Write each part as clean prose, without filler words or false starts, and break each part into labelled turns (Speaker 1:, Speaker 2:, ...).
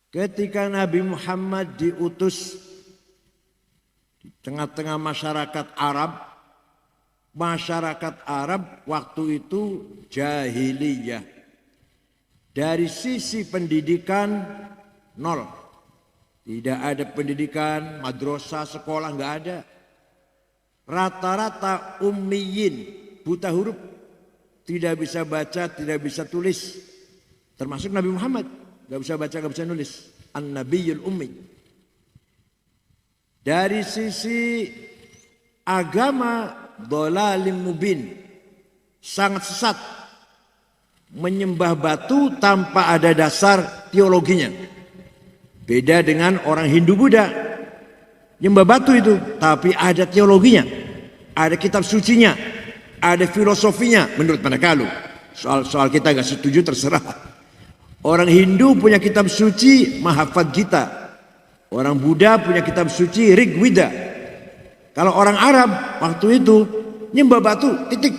Speaker 1: Ketika Nabi Muhammad diutus di tengah-tengah masyarakat Arab waktu itu jahiliyah. Dari sisi pendidikan nol. Tidak ada pendidikan, madrasah, sekolah nggak ada. Rata-rata ummiyin, buta huruf, tidak bisa baca, tidak bisa tulis. Termasuk Nabi Muhammad, nggak bisa baca, nggak bisa nulis. An-Nabiyul Ummi. Dari sisi agama, dhalalim mubin, sangat sesat, menyembah batu tanpa ada dasar teologinya. Beda dengan orang Hindu Buddha, nyembah batu itu, tapi ada teologinya, ada kitab sucinya, ada filosofinya menurut mereka lu. Soal kita gak setuju terserah. Orang Hindu punya kitab suci Mahafad Gita, orang Buddha punya kitab suci Rig Wida. Kalau orang Arab waktu itu nyembah batu, titik.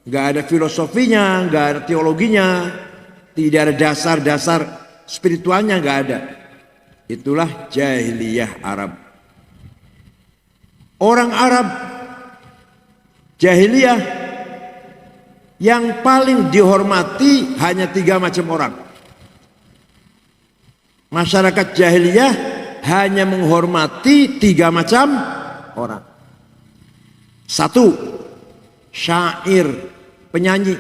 Speaker 1: Gak ada filosofinya, gak ada teologinya, tidak ada dasar-dasar spiritualnya, gak ada. Itulah jahiliyah Arab. Orang Arab jahiliyah yang paling dihormati hanya 3 macam orang. Masyarakat jahiliyah hanya menghormati 3 macam orang. 1, syair, penyanyi.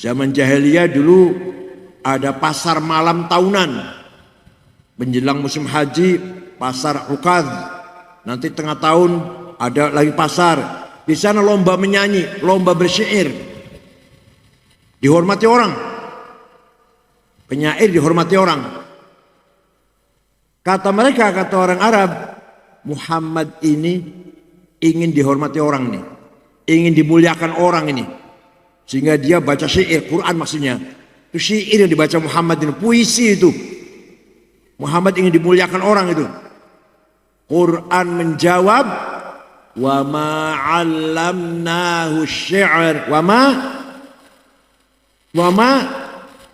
Speaker 1: Zaman jahiliyah dulu ada pasar malam tahunan. Menjelang musim haji, pasar Ukadh. Nanti tengah tahun ada lagi pasar. Di sana lomba menyanyi, lomba bersyair. Dihormati orang. Penyair dihormati orang. Kata mereka, kata orang Arab, Muhammad ini ingin dihormati orang nih. Ingin dimuliakan orang ini. Sehingga dia baca syair, Quran maksudnya. Itu syair yang dibaca Muhammad ini, puisi itu. Muhammad ingin dimuliakan orang itu. Quran menjawab, wa ma 'allamnahu syi'r wa ma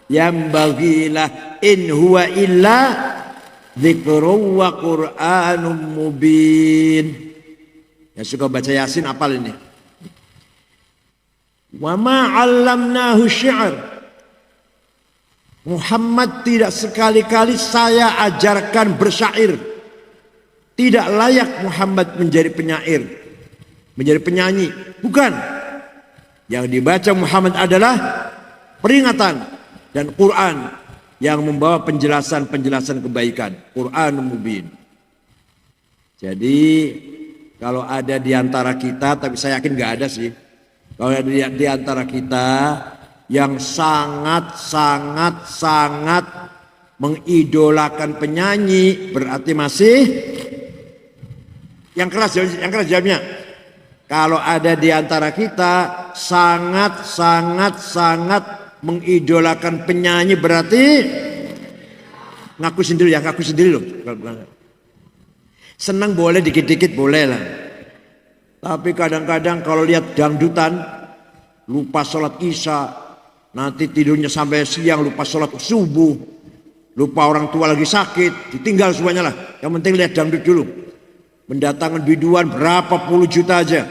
Speaker 1: yanbaghi lah in huwa illa dzikrun wa qur'anun mubin. Yang suka baca Yasin apal ini. Wa ma 'allamnahu syi'r. Muhammad tidak sekali-kali saya ajarkan bersyair. Tidak layak Muhammad menjadi penyair, menjadi penyanyi. Bukan. Yang dibaca Muhammad adalah peringatan dan Quran yang membawa penjelasan-penjelasan kebaikan. Quran mubin. Jadi kalau ada di antara kita, tapi saya yakin nggak ada sih. Kalau ada di antara kita yang sangat mengidolakan penyanyi, berarti masih yang keras jawabnya. Kalau ada di antara kita sangat mengidolakan penyanyi, berarti ngaku sendiri loh. Senang boleh, dikit-dikit boleh lah. Tapi kadang-kadang kalau lihat dangdutan, lupa sholat isya, nanti tidurnya sampai siang, lupa sholat subuh, lupa orang tua lagi sakit, ditinggal semuanya lah. Yang penting lihat dangdut dulu. Mendatangkan biduan berapa puluh juta aja,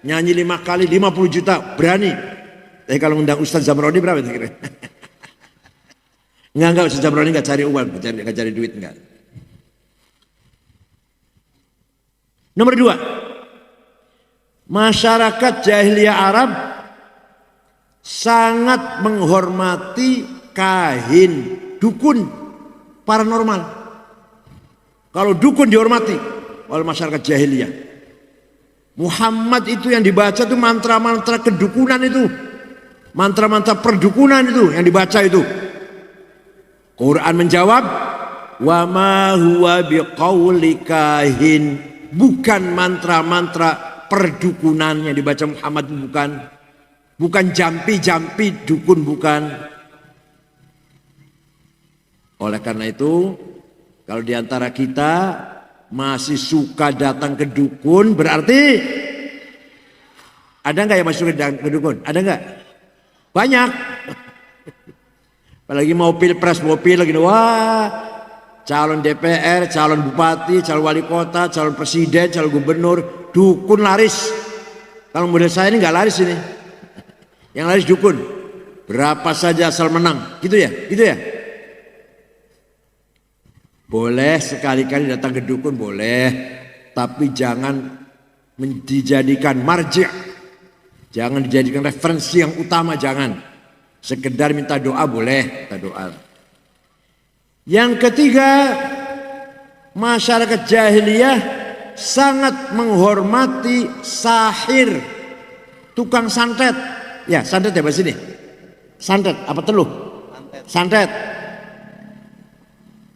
Speaker 1: nyanyi 5 kali 50 juta, berani. Tapi kalau undang Ustaz Zamroni berapa kira? Enggak, Ustaz Zamroni enggak cari uang, enggak cari duit, enggak. Nomor 2, masyarakat jahiliyah Arab sangat menghormati kahin, dukun, paranormal. Kalau dukun dihormati oleh masyarakat jahiliyah. Muhammad itu yang dibaca itu mantra-mantra kedukunan itu. Mantra-mantra perdukunan itu yang dibaca itu. Quran menjawab, wa ma huwa biqauli kahin. Bukan mantra-mantra perdukunan yang dibaca Muhammad, bukan. Bukan jampi-jampi dukun, bukan. Oleh karena itu, kalau diantara kita masih suka datang ke dukun, berarti ada nggak yang masuk ke dukun? Ada nggak? Banyak. Apalagi mau pilpres, mau pilek gitu. Wah, calon DPR, calon bupati, calon wali kota, calon presiden, calon gubernur, dukun laris. Kalau model saya ini nggak laris ini. Yang laris dukun. Berapa saja asal menang. Gitu ya? Gitu ya? Boleh sekali-kali datang ke dukun, boleh. Tapi jangan dijadikan marji'. Jangan dijadikan referensi yang utama, jangan. Sekedar minta doa boleh, minta doa. Yang ketiga, masyarakat jahiliyah sangat menghormati sahir, tukang santet. Ya, santet ya bahasa sini. Santet apa teluh? Santet.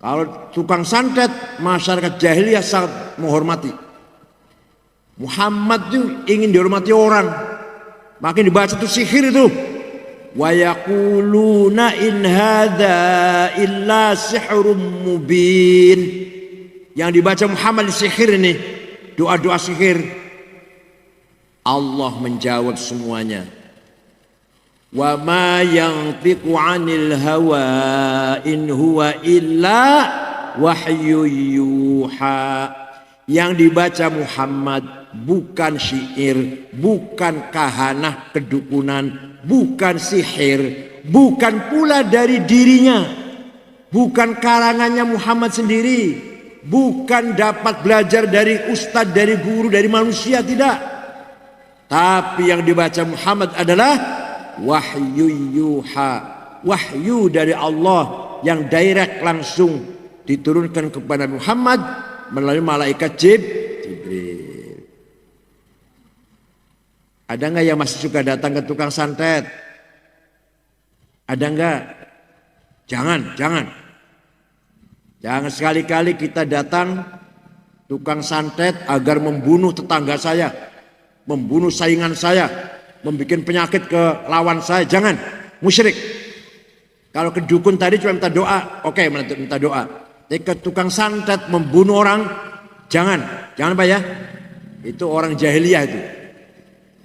Speaker 1: Kalau tukang santet, masyarakat jahiliyah sangat menghormati. Muhammad itu ingin dihormati orang, makin dibaca itu sihir itu. Wa yaquluna in hadza illa sihrun mubin. Yang dibaca Muhammad sihir ini, doa-doa sihir. Allah menjawab semuanya. Wa ma yantiqu 'anil hawa in huwa illa wahyu yuha. Yang dibaca Muhammad bukan syair, bukan kahanah kedukunan, bukan sihir, bukan pula dari dirinya, bukan karangannya Muhammad sendiri, bukan dapat belajar dari ustadz, dari guru, dari manusia, tidak. Tapi yang dibaca Muhammad adalah wahyu yuha, wahyu dari Allah yang direct langsung diturunkan kepada Muhammad melalui malaikat Jibril. Ada nggak yang masih suka datang ke tukang santet? Ada nggak? Jangan sekali-kali kita datang tukang santet agar membunuh tetangga saya, membunuh saingan saya, membuat penyakit ke lawan saya. Jangan, musyrik. Kalau ke dukun tadi cuma minta doa, oke, minta doa. Tapi ke tukang santet membunuh orang, jangan Pak ya. Itu orang jahiliyah itu.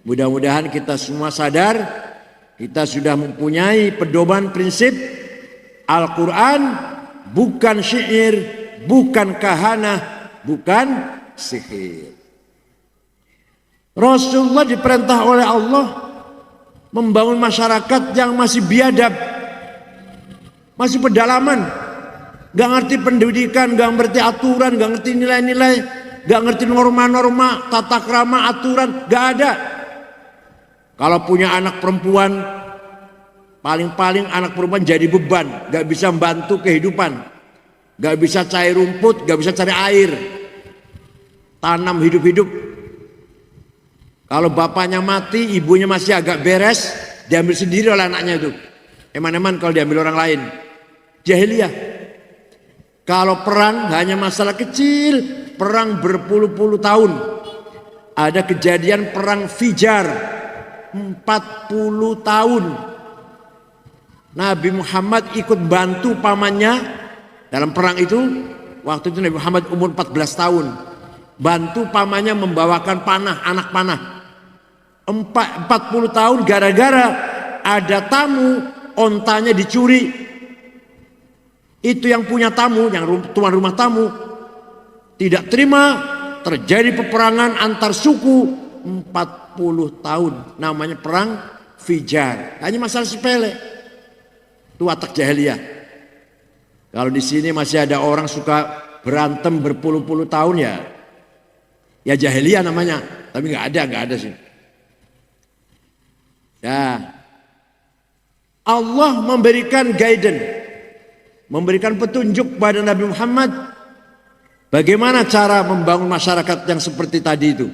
Speaker 1: Mudah-mudahan kita semua sadar, kita sudah mempunyai pedoman prinsip Al-Quran bukan syair, bukan kahanah, bukan sihir. Rasulullah diperintah oleh Allah membangun masyarakat yang masih biadab, masih pedalaman, gak ngerti pendidikan, gak ngerti aturan, gak ngerti nilai-nilai, gak ngerti norma-norma, tata krama, aturan, gak ada. Kalau punya anak perempuan, paling-paling anak perempuan jadi beban, gak bisa membantu kehidupan, gak bisa cari rumput, gak bisa cari air, tanam hidup-hidup. Kalau bapaknya mati, ibunya masih agak beres, diambil sendiri oleh anaknya itu. Eman-eman kalau diambil orang lain. Jahiliyah. Kalau perang hanya masalah kecil, perang berpuluh-puluh tahun. Ada kejadian perang Fijar, 40 tahun. Nabi Muhammad ikut bantu pamannya dalam perang itu. Waktu itu Nabi Muhammad umur 14 tahun. Bantu pamannya membawakan panah, anak panah. 40 tahun gara-gara ada tamu, ontanya dicuri. Itu yang punya tamu, yang tuan rumah tamu tidak terima, terjadi peperangan antar suku 40 tahun. Namanya perang Fijar. Hanya masalah sepele. Itu watak jahiliyah. Kalau di sini masih ada orang suka berantem berpuluh-puluh tahun ya jahiliyah namanya. Tapi nggak ada sih. Ya, Allah memberikan guidance, memberikan petunjuk pada Nabi Muhammad bagaimana cara membangun masyarakat yang seperti tadi itu.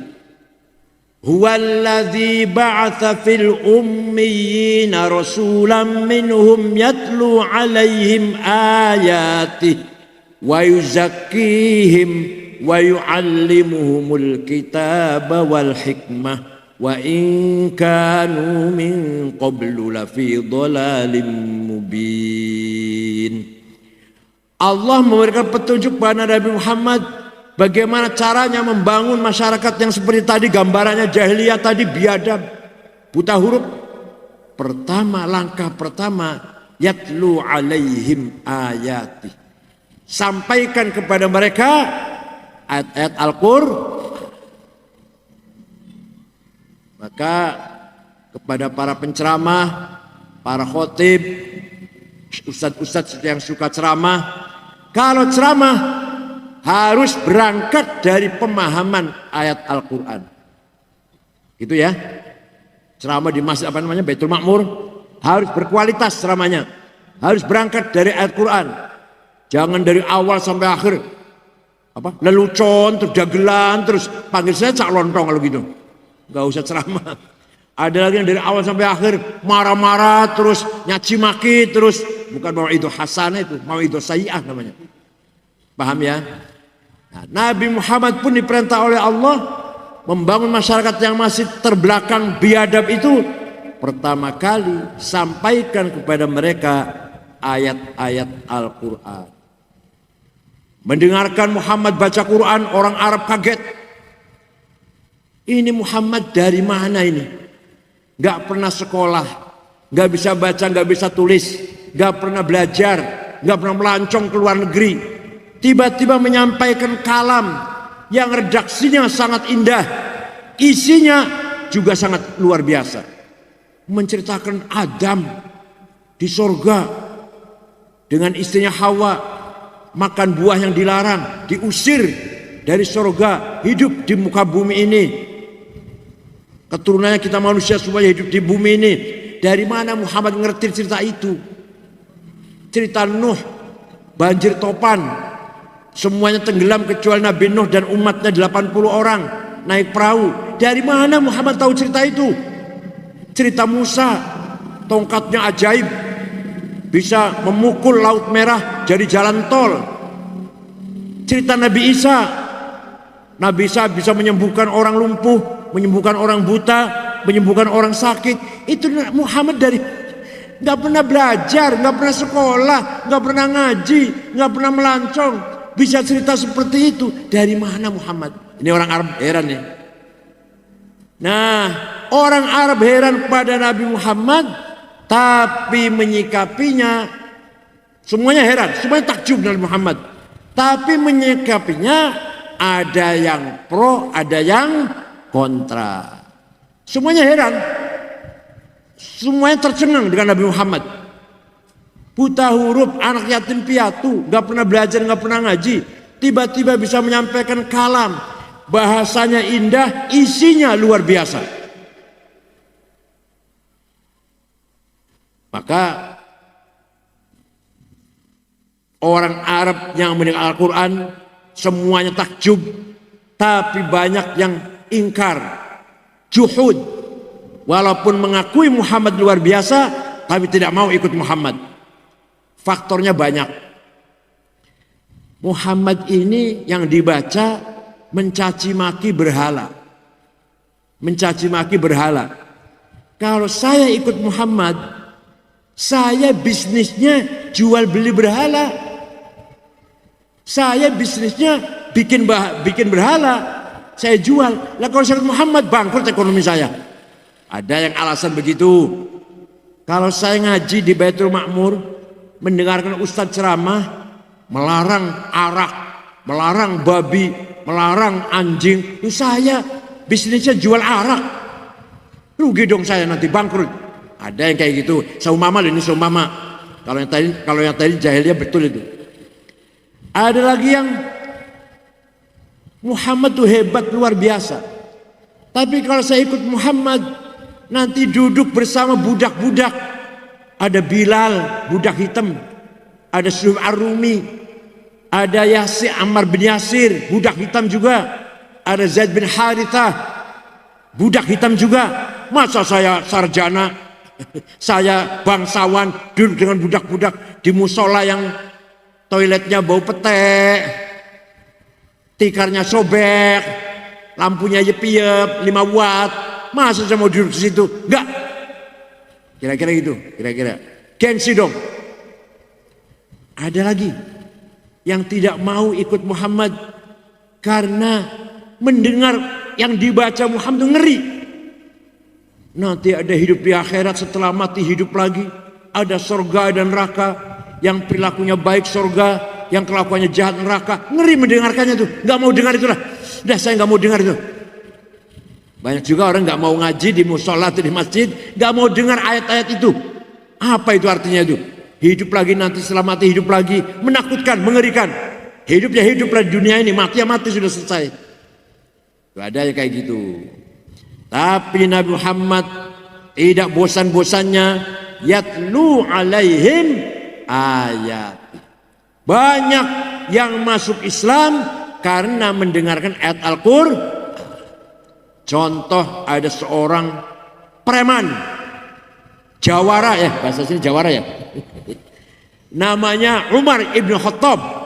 Speaker 1: Huwallazi ba'atsa fil ummiyina rasulan minhum yatlu 'alaihim ayatihi wa yuzakkihim wa yu'allimuhumul kitaba wal hikmah wa in kanu min qablu lafi dhalalin mubin. Allah memberikan petunjuk kepada Nabi Muhammad bagaimana caranya membangun masyarakat yang seperti tadi, gambarannya jahiliyah tadi, biadab, buta huruf. Langkah pertama yatlu alaihim ayati. Sampaikan kepada mereka ayat-ayat Al-Qur'an. Maka kepada para penceramah, para khotib, ustadz-ustadz yang suka ceramah, kalau ceramah harus berangkat dari pemahaman ayat Al-Quran. Gitu ya. Ceramah di masjid Baitul Makmur harus berkualitas ceramahnya. Harus berangkat dari ayat Quran. Jangan dari awal sampai akhir lelucon, terus dagelan, terus panggil saya cak lontong kalau gitu. Gak usah ceramah. Ada lagi yang dari awal sampai akhir marah-marah, terus nyaci maki, terus bukan mau'idhah hasanah, itu mau'idhah sayyi'ah namanya. Paham ya? Nah, Nabi Muhammad pun diperintah oleh Allah membangun masyarakat yang masih terbelakang biadab itu. Pertama kali sampaikan kepada mereka ayat-ayat Al-Quran. Mendengarkan Muhammad baca Quran, orang Arab kaget. Ini Muhammad dari mana ini? Gak pernah sekolah, gak bisa baca, gak bisa tulis, gak pernah belajar, gak pernah melancong ke luar negeri. Tiba-tiba menyampaikan kalam yang redaksinya sangat indah, isinya juga sangat luar biasa. Menceritakan Adam di sorga dengan istrinya Hawa, makan buah yang dilarang, diusir dari sorga, hidup di muka bumi ini. Keturunannya kita manusia semuanya hidup di bumi ini. Dari mana Muhammad ngerti cerita itu? Cerita Nuh, banjir topan, semuanya tenggelam kecuali Nabi Nuh dan umatnya 80 orang naik perahu. Dari mana Muhammad tahu cerita itu? Cerita Musa, tongkatnya ajaib, bisa memukul Laut Merah jadi jalan tol. Cerita Nabi Isa, Nabi Isa bisa menyembuhkan orang lumpuh, menyembuhkan orang buta, menyembuhkan orang sakit. Itu Muhammad dari nggak pernah belajar, nggak pernah sekolah, nggak pernah ngaji, nggak pernah melancong, bisa cerita seperti itu. Dari mana Muhammad? Ini orang Arab heran ya. Nah, orang Arab heran kepada Nabi Muhammad, tapi menyikapinya semuanya heran, semuanya takjub dengan Muhammad. Tapi menyikapinya ada yang pro, ada yang kontra. Semuanya heran. Semuanya tercengang dengan Nabi Muhammad. Buta huruf, anak yatim piatu, gak pernah belajar, gak pernah ngaji, tiba-tiba bisa menyampaikan kalam. Bahasanya indah, isinya luar biasa. Maka orang Arab yang mendengar Al-Quran semuanya takjub, tapi banyak yang ingkar, juhud. Walaupun mengakui Muhammad luar biasa, tapi tidak mau ikut Muhammad. Faktornya banyak. Muhammad ini yang dibaca mencaci maki berhala. Mencaci maki berhala. Kalau saya ikut Muhammad, saya bisnisnya jual beli berhala. Saya bisnisnya bikin berhala. Saya jual. Lah kalau saya ikut Muhammad, bangkrut ekonomi saya. Ada yang alasan begitu. Kalau saya ngaji di Baitul Makmur, mendengarkan ustadz ceramah, melarang arak, melarang babi, melarang anjing, saya bisnisnya jual arak. Rugi dong saya, nanti bangkrut. Ada yang kayak gitu. Saumama ini saumama. Kalau yang tadi jahiliyah betul itu. Ada lagi yang Muhammad tuh hebat luar biasa. Tapi kalau saya ikut Muhammad, nanti duduk bersama budak-budak. Ada Bilal, budak hitam. Ada Suhaib Ar-Rumi. Ada Yasir, Ammar bin Yasir, budak hitam juga. Ada Zaid bin Harithah, budak hitam juga. Masa saya sarjana, saya bangsawan, duduk dengan budak-budak di musola yang toiletnya bau pete, tikarnya sobek, lampunya yep-yep, 5 watt. Masa saya mau duduk di situ? Enggak. Kira-kira gitu, kira-kira. Gengsi dong. Ada lagi yang tidak mau ikut Muhammad karena mendengar yang dibaca Muhammad ngeri. Nanti ada hidup di akhirat, setelah mati hidup lagi. ada surga dan neraka, yang perilakunya baik surga, yang kelakuannya jahat neraka. Ngeri mendengarkannya tuh, nggak mau dengar itulah. Udah saya nggak mau dengar itu. Banyak juga orang nggak mau ngaji di musola atau di masjid, nggak mau dengar ayat-ayat itu. Apa itu artinya itu? Hidup lagi nanti setelah mati hidup lagi, menakutkan, mengerikan. Hidup ya hidup di dunia ini, mati ya mati sudah selesai. Itu ada ya kayak gitu. Tapi Nabi Muhammad tidak bosan-bosannya yatlu alaihim ayat. Banyak yang masuk Islam karena mendengarkan ayat Al-Qur'an. Contoh ada seorang preman jawara ya, bahasa sini jawara ya. Namanya Umar ibn Khattab.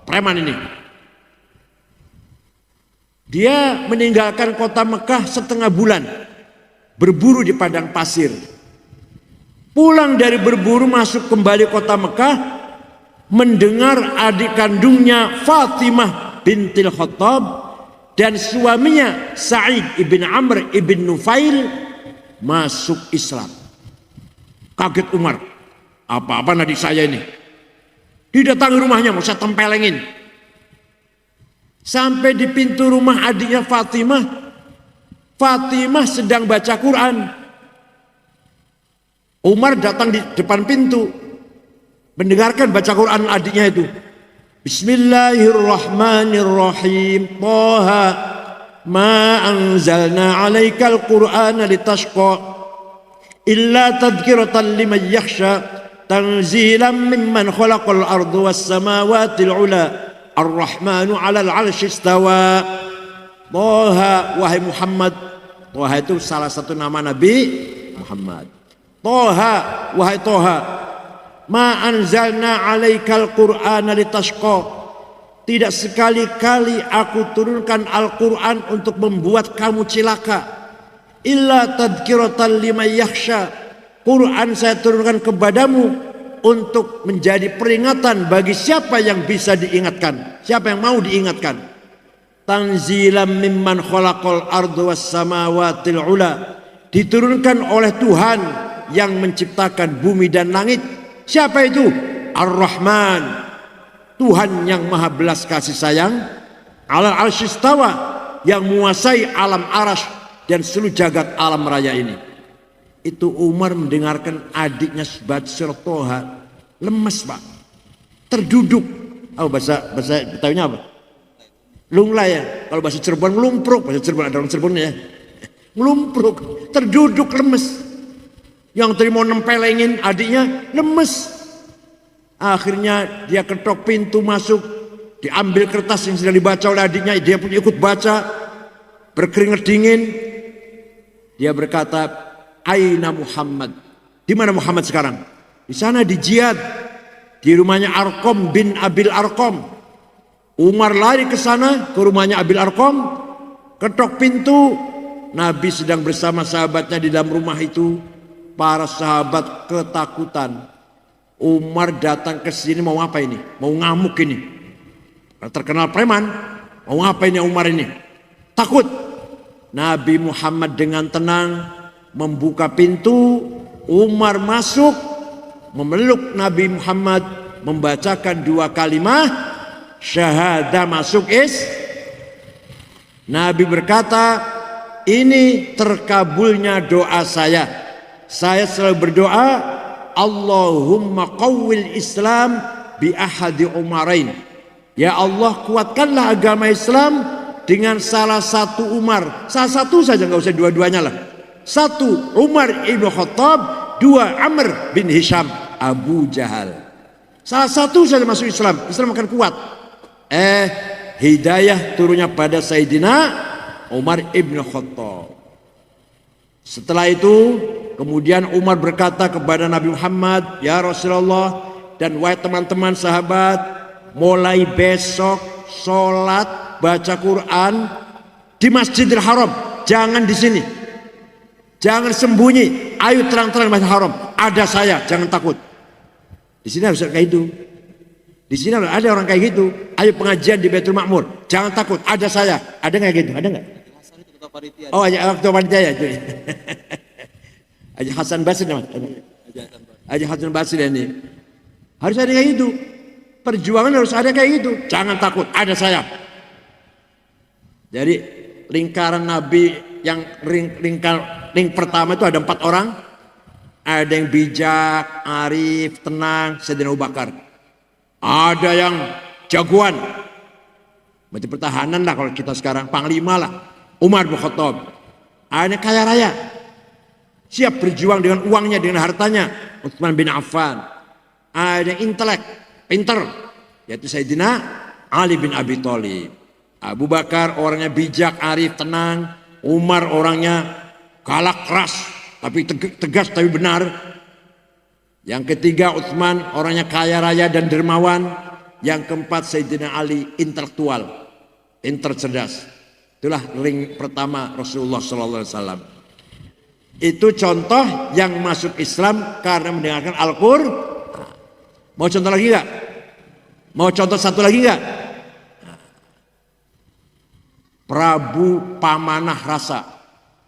Speaker 1: Preman ini. Dia meninggalkan kota Mekah setengah bulan, berburu di padang pasir. Pulang dari berburu masuk kembali kota Mekah, mendengar adik kandungnya Fatimah bintil Khattab dan suaminya Sa'id ibn Amr ibn Nufail masuk Islam. Kaget Umar, apa-apa adik saya ini. Didatangi rumahnya, mau saya tempelengin. Sampai di pintu rumah adiknya Fatimah, Fatimah sedang baca Quran. Umar datang di depan pintu, mendengarkan baca Quran adiknya itu. Bismillahirrahmanirrahim. Taha ma anzalna 'alaikal Qur'ana litashqa illa tadhkiratan liman yakhsha tanzilan mimman khalaqal arda was samawati al-'ula ar-rahmanu 'alal 'arsy istawa. Taha, wahai Muhammad. Taha itu salah satu nama Nabi Muhammad. Taha, wahai Taha, ma anzalna 'alaikal Qur'ana litashqa. Tidak sekali-kali aku turunkan Al-Qur'an untuk membuat kamu cilaka. Illa tadhkiratan liman yakhsha. Quran saya turunkan kepadamu untuk menjadi peringatan bagi siapa yang bisa diingatkan, siapa yang mau diingatkan. Tanzilam mimman khalaqal arda was samawatil ula. Diturunkan oleh Tuhan yang menciptakan bumi dan langit. Siapa itu? Ar-Rahman, Tuhan yang maha belas kasih sayang. Alal arsy istawa, yang menguasai alam arash dan seluruh jagat alam raya ini. Itu Umar mendengarkan adiknya baca surah Toha, lemes pak, terduduk. Oh bahasa Betawinya apa? Lunglai ya. Kalau bahasa Cirebon ngelumpruk, bahasa Cirebon ada orang Cirebonnya ya. Ngelumpruk, terduduk lemes. Yang tadi mau nempelengin adiknya lemes. Akhirnya dia ketok pintu masuk, diambil kertas yang sedang dibaca oleh adiknya, dia pun ikut baca, berkeringat dingin. Dia berkata, Aina Muhammad. Di mana Muhammad sekarang? Di sana di jihad, di rumahnya Arqam bin Abil Arqam. Umar lari ke sana, ke rumahnya Abil Arqam, ketok pintu. Nabi sedang bersama sahabatnya di dalam rumah itu. Para sahabat ketakutan. Umar datang ke sini mau apa ini? Mau ngamuk ini. Terkenal preman. Mau apa ini Umar ini? Takut. Nabi Muhammad dengan tenang membuka pintu. Umar masuk, memeluk Nabi Muhammad, membacakan 2 kalimat syahadah, masuk Nabi berkata, ini terkabulnya doa saya. Saya selalu berdoa, Allahumma qawwil Islam bi ahadi Umarain. Ya Allah, kuatkanlah agama Islam dengan salah satu Umar. Salah satu saja, nggak usah dua-duanya lah. 1 Umar ibn Khattab, 2 Amr bin Hisham Abu Jahal. Salah satu saja masuk Islam, Islam akan kuat. Hidayah turunnya pada Sayyidina Umar ibn Khattab. Setelah itu kemudian Umar berkata kepada Nabi Muhammad, ya Rasulullah dan wahai teman-teman sahabat, mulai besok sholat baca Quran di Masjidil Haram, jangan di sini. Jangan sembunyi, ayo terang-terang Masjidil Haram. Ada saya, jangan takut. Di sini harus kayak itu. Di sini ada orang kayak gitu. Ayo pengajian di Baitul Makmur, jangan takut, ada saya. Ada nggak gitu? Ada nggak? Oh, Haji Ketua Panitia ya. Haji Hasan Basri namanya. Haji Hasan Basri ini. Harus ada kayak gitu. Perjuangan harus ada kayak gitu. Jangan takut, ada saya. Jadi lingkaran Nabi yang ring pertama itu ada 4 orang. Ada yang bijak, arif, tenang, Sayyidina Abu Bakar. Ada yang jagoan. Berarti pertahanan lah kalau kita sekarang, panglima lah. Umar bin Khattab. Ada yang kaya raya. Siap berjuang dengan uangnya, dengan hartanya. Utsman bin Affan. Ada yang intelek, pinter. Yaitu Sayyidina Ali bin Abi Thalib. Abu Bakar orangnya bijak, arif, tenang. Umar orangnya galak, keras, tapi tegas tapi benar. Yang ketiga Utsman orangnya kaya raya dan dermawan. Yang keempat Sayyidina Ali intelektual, pintar, cerdas. Itulah ring pertama Rasulullah SAW. Itu contoh yang masuk Islam karena mendengarkan Al-Qur'an. Mau contoh lagi nggak? Mau contoh satu lagi nggak? Prabu Pamanah Rasa,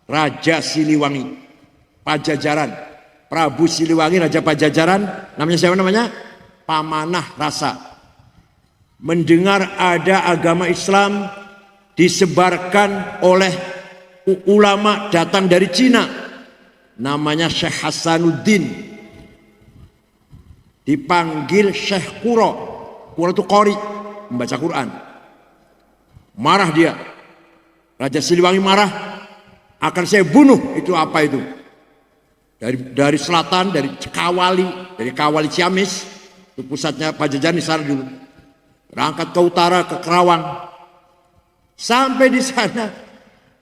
Speaker 1: Raja Siliwangi, Pajajaran. Prabu Siliwangi, Raja Pajajaran, namanya siapa namanya? Pamanah Rasa. Mendengar ada agama Islam disebarkan oleh ulama datang dari Cina, namanya Syekh Hasanuddin. Dipanggil Syekh Quro. Quro itu qori, membaca Quran. Marah dia. Raja Siliwangi marah, akan saya bunuh. Itu apa itu? Dari selatan, dari Kawali, dari Kawali Ciamis, itu pusatnya Pajajaran di sana dulu. Berangkat ke utara, ke Kerawang. Sampai di sana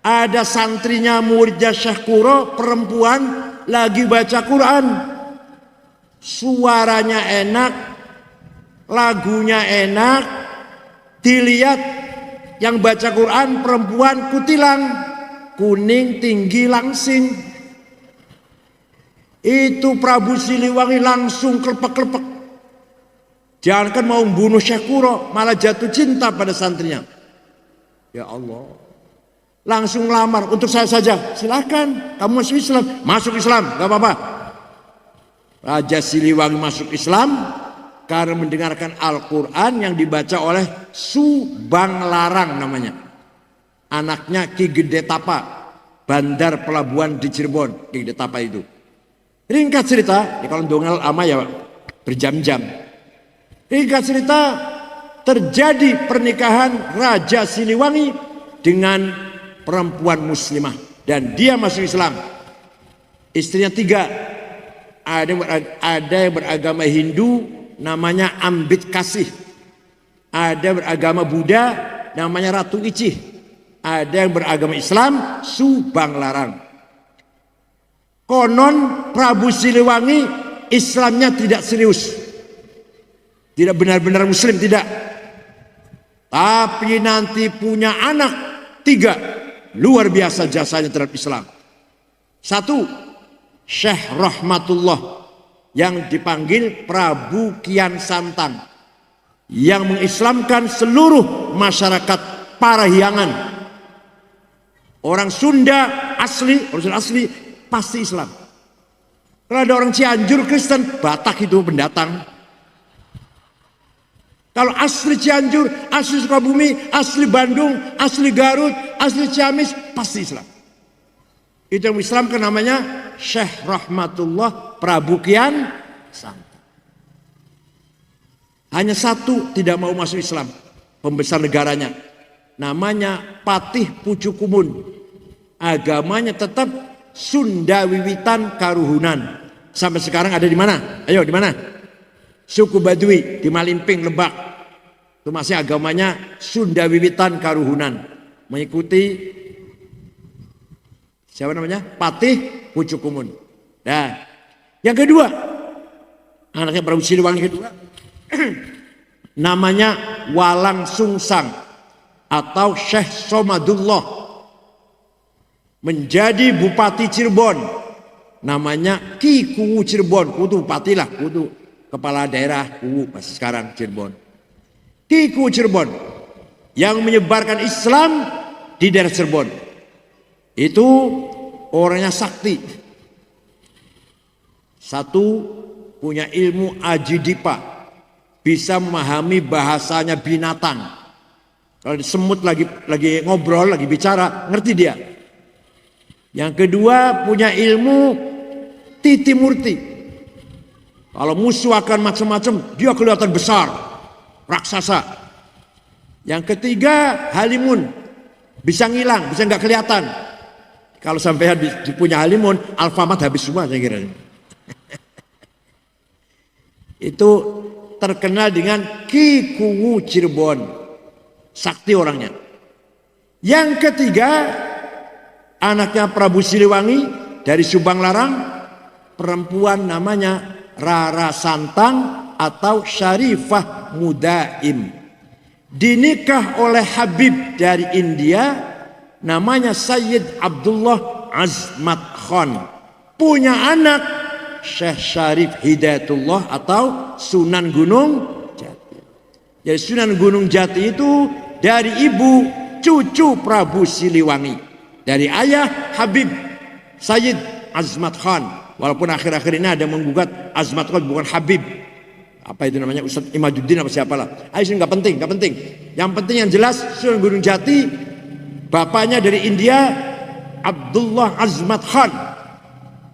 Speaker 1: ada santrinya muridnya Syekh Quro, perempuan lagi baca Quran. Suaranya enak, lagunya enak, dilihat yang baca Quran perempuan kutilang, kuning, tinggi, langsing. Itu Prabu Siliwangi langsung klepek-klepek. Jangankan mau membunuh Syekh Quro, malah jatuh cinta pada santrinya. Ya Allah. Langsung lamar, untuk saya saja. Silakan, kamu masuk Islam. Masuk Islam, gak apa-apa. Raja Siliwangi masuk Islam karena mendengarkan Al-Quran yang dibaca oleh Subang Larang namanya. Anaknya Ki Gede Tapa, bandar pelabuhan di Cirebon. Ki Gede Tapa itu. Ringkat cerita, ya kalau dongeng ama ya berjam-jam. Ringkat cerita, terjadi pernikahan Raja Siliwangi dengan perempuan muslimah. Dan dia masuk Islam. Istrinya 3. Ada yang beragama Hindu, namanya Ambit Kasih. Ada beragama Buddha, namanya Ratu Icih. Ada yang beragama Islam, Subang Larang. Konon Prabu Siliwangi Islamnya tidak serius, tidak benar-benar Muslim, tidak. Tapi nanti punya anak 3, luar biasa jasanya terhadap Islam. 1, Syekh Rahmatullah yang dipanggil Prabu Kian Santang, yang mengislamkan seluruh masyarakat Parahyangan. Orang Sunda asli, orang Sunda asli pasti Islam. Kalau ada orang Cianjur Kristen, Batak itu pendatang. Kalau asli Cianjur, asli Sukabumi, asli Bandung, asli Garut, asli Ciamis, pasti Islam. Itu yang Islam kan namanya Syekh Rahmatullah Prabu Kian Santang. Hanya 1 tidak mau masuk Islam, pembesar negaranya, namanya Patih Pucukumun. Agamanya tetap Sunda Wiwitan Karuhunan. Sampai sekarang ada di mana? Ayo, di mana? Suku Baduy di Malimping, Lebak. Itu masih agamanya Sunda Wiwitan Karuhunan. Mengikuti siapa namanya? Patih Pucukumun. Nah, yang kedua, anaknya Prabu Siliwangi kedua, namanya Walang Sungsang atau Syekh Somadullah. Menjadi Bupati Cirebon, namanya Ki Kuwu Cirebon. Kudu bupati lah, kudu kepala daerah Kuwu masih sekarang Cirebon. Ki Kuwu Cirebon yang menyebarkan Islam di daerah Cirebon. Itu orangnya sakti. 1 punya ilmu ajidipa, bisa memahami bahasanya binatang. Kalau semut lagi ngobrol, lagi bicara, ngerti dia. Yang kedua punya ilmu titi murti. Kalau musuh akan macam-macam, dia kelihatan besar, raksasa. Yang ketiga halimun, bisa ngilang, bisa nggak kelihatan. Kalau sampai punya halimun, Alfamart habis semua saya kira. Itu terkenal dengan Ki Kuwu Cirebon, sakti orangnya. Yang ketiga anaknya Prabu Siliwangi dari Subang Larang, perempuan namanya Rara Santang atau Syarifah Mudaim, dinikah oleh Habib dari India namanya Sayyid Abdullah Azmat Khan, punya anak Syekh Syarif Hidayatullah atau Sunan Gunung Jati. Jadi Sunan Gunung Jati itu dari ibu cucu Prabu Siliwangi, dari ayah Habib Sayyid Azmat Khan. Walaupun akhir-akhir ini ada menggugat Azmat Khan bukan Habib, apa itu namanya, Ustadz Imaduddin apa siapalah. Ayo, nggak penting. Yang penting yang jelas Sunan Gunung Jati bapaknya dari India, Abdullah Azmat Khan.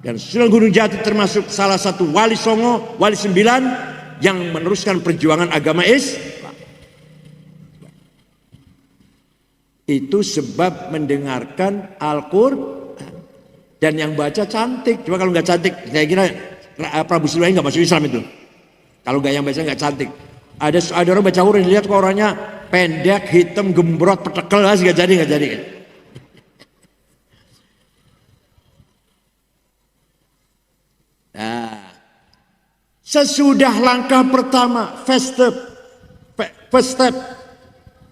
Speaker 1: Dan Sunan Gunung Jati termasuk salah satu wali Songo, wali 9 yang meneruskan perjuangan agama Islam. Itu sebab mendengarkan Al-Quran. Dan yang baca cantik. Cuma kalau nggak cantik, saya kira Prabu Siliwangi nggak masuk Islam itu. Kalau nggak yang baca nggak cantik. Ada orang baca Quran, lihat kok orangnya pendek, hitam, gembrot, petekel, nggak jadi. Nah, sesudah langkah pertama, first step,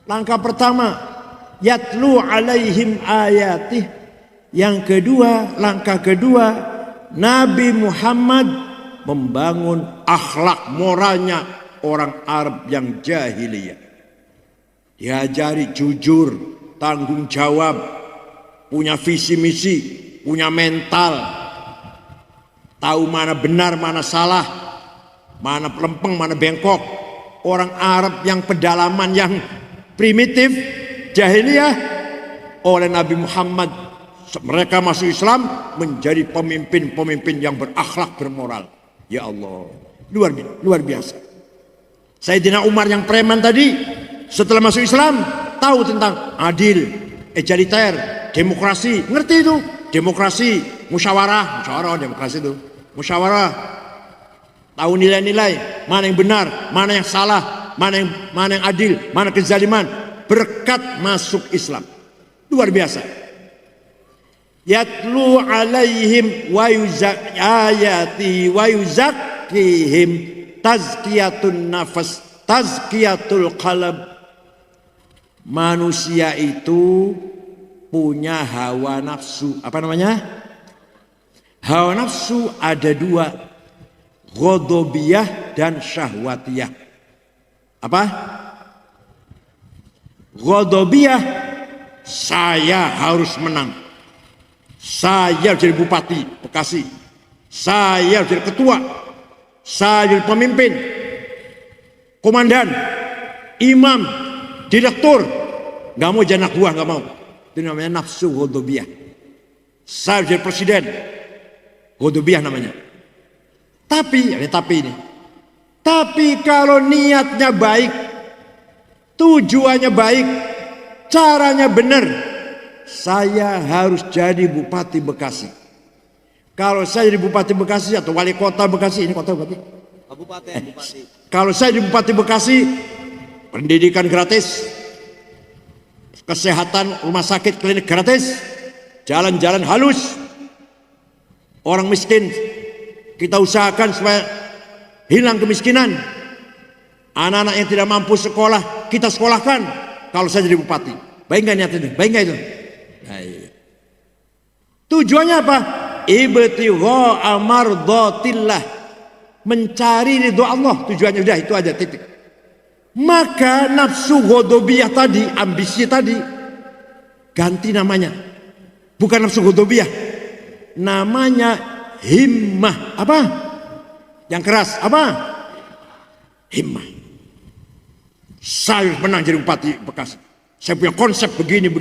Speaker 1: langkah pertama, yatlu alaihim ayatih. Yang kedua, langkah kedua, Nabi Muhammad membangun akhlak moralnya orang Arab yang jahiliyah. Diajari jujur, tanggung jawab, punya visi misi, punya mental, tahu mana benar, mana salah, mana lempeng, mana bengkok. Orang Arab yang pedalaman, yang primitif, jahiliyah, oleh Nabi Muhammad mereka masuk Islam menjadi pemimpin-pemimpin yang berakhlak, bermoral. Ya Allah, luar biasa. Sayyidina Umar yang preman tadi setelah masuk Islam tahu tentang adil, egaliter, demokrasi, ngerti itu. Demokrasi, musyawarah demokrasi itu. Musyawarah, tahu nilai-nilai, mana yang benar, mana yang salah, mana yang adil, mana kezaliman, berkat masuk Islam. Luar biasa. Yatlu alaihim wa ayati wa yuzakkihim tazkiyatun nafas, tazkiyatul qalb. Manusia itu punya hawa nafsu. Apa namanya? Hawa nafsu ada dua, ghadabiyah dan syahwatiyah. Apa? Ghadabiyah, saya harus menang, saya jadi bupati Bekasi, saya jadi ketua, saya jadi pemimpin, komandan, imam, direktur, nggak mau jadi anak buah, nggak mau. Itu namanya nafsu ghadabiyah. Saya jadi presiden, ghadabiyah namanya. Tapi kalau niatnya baik, tujuannya baik, caranya benar, saya harus jadi bupati Bekasi. Kalau saya jadi bupati Bekasi atau wali kota Bekasi, ini kota berarti? Kabupaten, bupati. Kalau saya jadi bupati Bekasi, pendidikan gratis, kesehatan, rumah sakit, klinik gratis, jalan-jalan halus, orang miskin kita usahakan supaya hilang kemiskinan, anak-anak yang tidak mampu sekolah kita sekolahkan. Kalau saya jadi bupati, baik nggak niat itu? Baik nggak itu? Nah, iya. Tujuannya apa? Ibtigha mardatillah, mencari ridho Allah. Tujuannya udah itu aja, titik. Maka nafsu ghadabiyah tadi, ambisi tadi, ganti namanya. Bukan nafsu ghadabiyah, namanya himmah. Apa? yang keras. Apa? Himmah. Saya menang jadi bupati Bekasi. Saya punya konsep begini.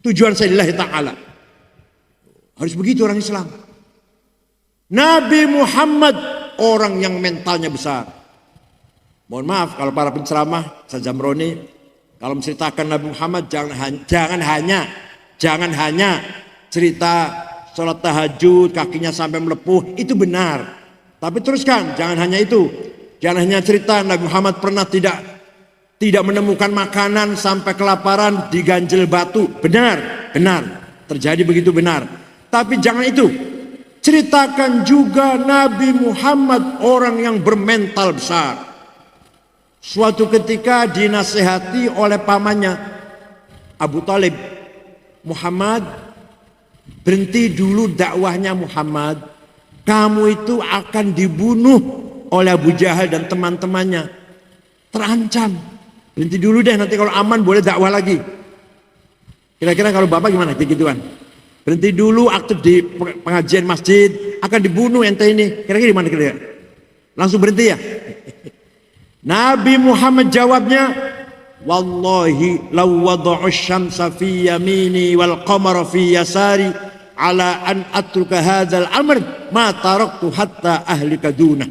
Speaker 1: Tujuan saya lillahi ta'ala. Harus begitu orang Islam. Nabi Muhammad orang yang mentalnya besar. Mohon maaf kalau para penceramah, Ustaz Jamroni, kalau menceritakan Nabi Muhammad jangan hanya cerita sholat tahajud, kakinya sampai melepuh, itu benar. Tapi teruskan, jangan hanya itu. Jangan hanya cerita Nabi Muhammad pernah tidak menemukan makanan sampai kelaparan diganjel batu. Benar. Terjadi begitu benar. Tapi jangan itu. Ceritakan juga Nabi Muhammad orang yang bermental besar. Suatu ketika dinasehati oleh pamannya Abu Talib, Muhammad, berhenti dulu dakwahnya Muhammad. Kamu itu akan dibunuh oleh Abu Jahal dan teman-temannya. Terancam. Berhenti dulu deh, nanti kalau aman boleh dakwah lagi. Kira-kira kalau bapak gimana? Gituan. Berhenti dulu aktif di pengajian masjid, akan dibunuh ente ini. Kira-kira gimana kira-kira? Langsung berhenti ya? Nabi Muhammad jawabnya, wallahi law wada'u syamsa fi yamini wal qamara fi yasari ala an atruka hadzal amr ma taraktu hatta ahlika duna.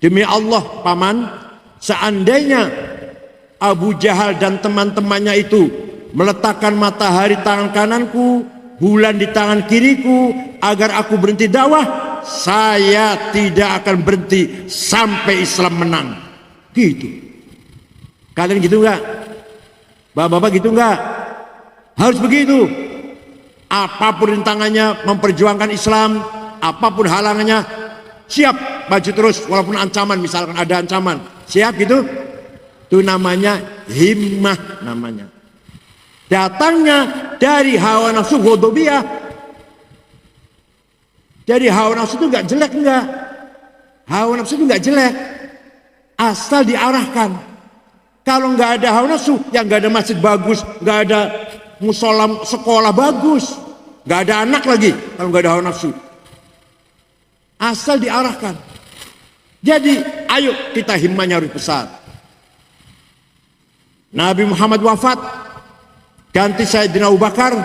Speaker 1: Demi Allah paman, seandainya Abu Jahal dan teman-temannya itu meletakkan matahari tangan kananku, bulan di tangan kiriku, agar aku berhenti dakwah, saya tidak akan berhenti sampai Islam menang. Gitu. Kalian gitu enggak? Bapak-bapak gitu enggak? Harus begitu. Apapun rintangannya memperjuangkan Islam, apapun halangannya, siap maju terus walaupun ancaman, misalkan ada ancaman. Siap gitu? Itu namanya himmah namanya. Datangnya dari hawa nafsu ghadabiyah. Dari hawa nafsu itu enggak jelek enggak? Hawa nafsu itu enggak jelek. Asal diarahkan. Kalau nggak ada hawa nafsu, yang nggak ada masjid bagus, nggak ada musola sekolah bagus, nggak ada anak lagi kalau nggak ada hawa nafsu. Asal diarahkan. Jadi, ayo kita himmahnya harus besar. Nabi Muhammad wafat, ganti Sayyidina Abu Bakar.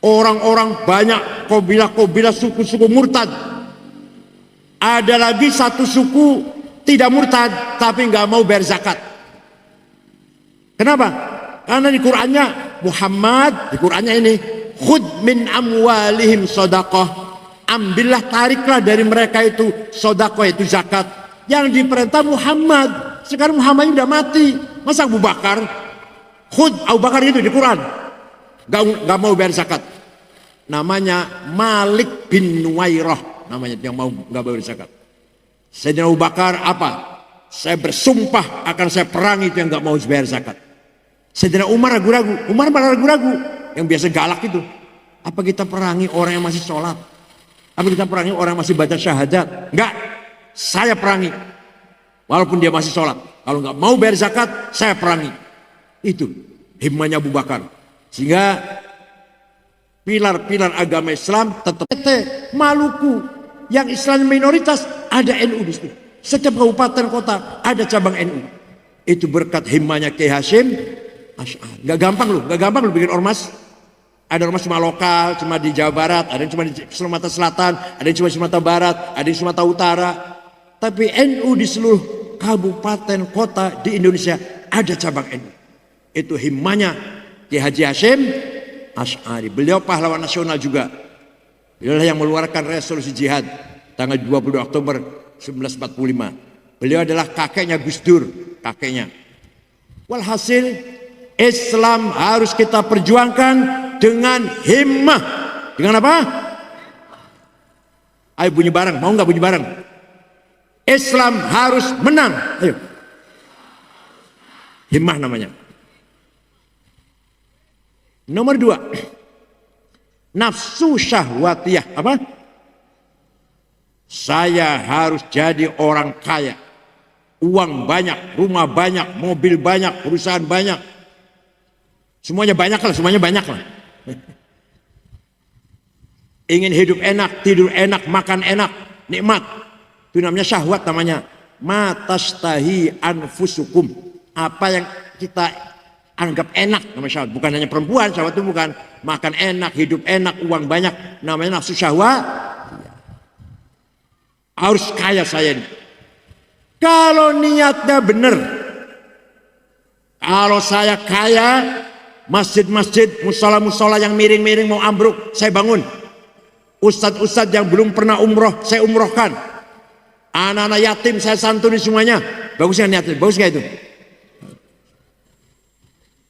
Speaker 1: Orang-orang banyak kabilah-kabilah suku-suku murtad. Ada lagi satu suku tidak murtad tapi nggak mau bayar zakat. Kenapa? Karena di Qur'annya Muhammad, di Qur'annya ini khudh min amwalihim shadaqah, ambillah tariklah dari mereka itu shadaqah, itu zakat. Yang diperintah Muhammad. Sekarang Muhammad udah mati, masa Abu Bakar? Khudh Abu Bakar itu di Quran nggak mau bayar zakat. Namanya Malik bin Nuwairah, namanya yang mau nggak bayar zakat. Sayyidina Abu Bakar apa? Saya bersumpah akan saya perangi itu yang nggak mau bayar zakat. Sayyidina Umar ragu-ragu. Umar malah ragu-ragu. Yang biasa galak itu. Apa kita perangi orang yang masih sholat? Apa kita perangi orang yang masih baca syahadat? Enggak. Saya perangi. Walaupun dia masih sholat. Kalau nggak mau bayar zakat, saya perangi. Itu himmahnya Abu Bakar. Sehingga pilar-pilar agama Islam tetap. Maluku yang Islam minoritas, ada NU di situ. Setiap kabupaten kota ada cabang NU. Itu berkat himmahnya Kiai Hasyim Asy'ari. Gak gampang lu bikin ormas. Ada ormas cuma lokal, cuma di Jawa Barat, ada yang cuma di Sumatera Selatan, ada yang cuma di Sumatera Barat, ada yang di Sumatera Utara. Tapi NU di seluruh kabupaten kota di Indonesia ada cabang NU. Itu himmahnya Kiai Haji Hasyim Asy'ari. Beliau pahlawan nasional juga. Beliau yang mengeluarkan resolusi jihad tanggal 20 Oktober 1945. Beliau adalah kakeknya Gus Dur, kakeknya. Walhasil Islam harus kita perjuangkan dengan himmah. Dengan apa? Ayo bunyi bareng, mau nggak bunyi bareng? Islam harus menang. Ayo. Himmah namanya. Nomor 2. Nafsu syahwatiyah. Apa? Saya harus jadi orang kaya. Uang banyak, rumah banyak, mobil banyak, perusahaan banyak. Semuanya banyak lah. Ingin hidup enak, tidur enak, makan enak, nikmat. Itu namanya syahwat namanya. Matastahi anfusukum. Apa yang kita anggap enak namanya syahwat. Bukan hanya perempuan, syahwat itu bukan. Makan enak, hidup enak, uang banyak. Namanya nafsu syahwat. Harus kaya saya ini. Kalau niatnya benar. Kalau saya kaya, masjid-masjid, musola-musola yang miring-miring mau ambruk, saya bangun. Ustadz-ustadz yang belum pernah umroh, saya umrohkan. Anak-anak yatim saya santuni semuanya. Bagus nggak niatnya? Bagus nggak itu?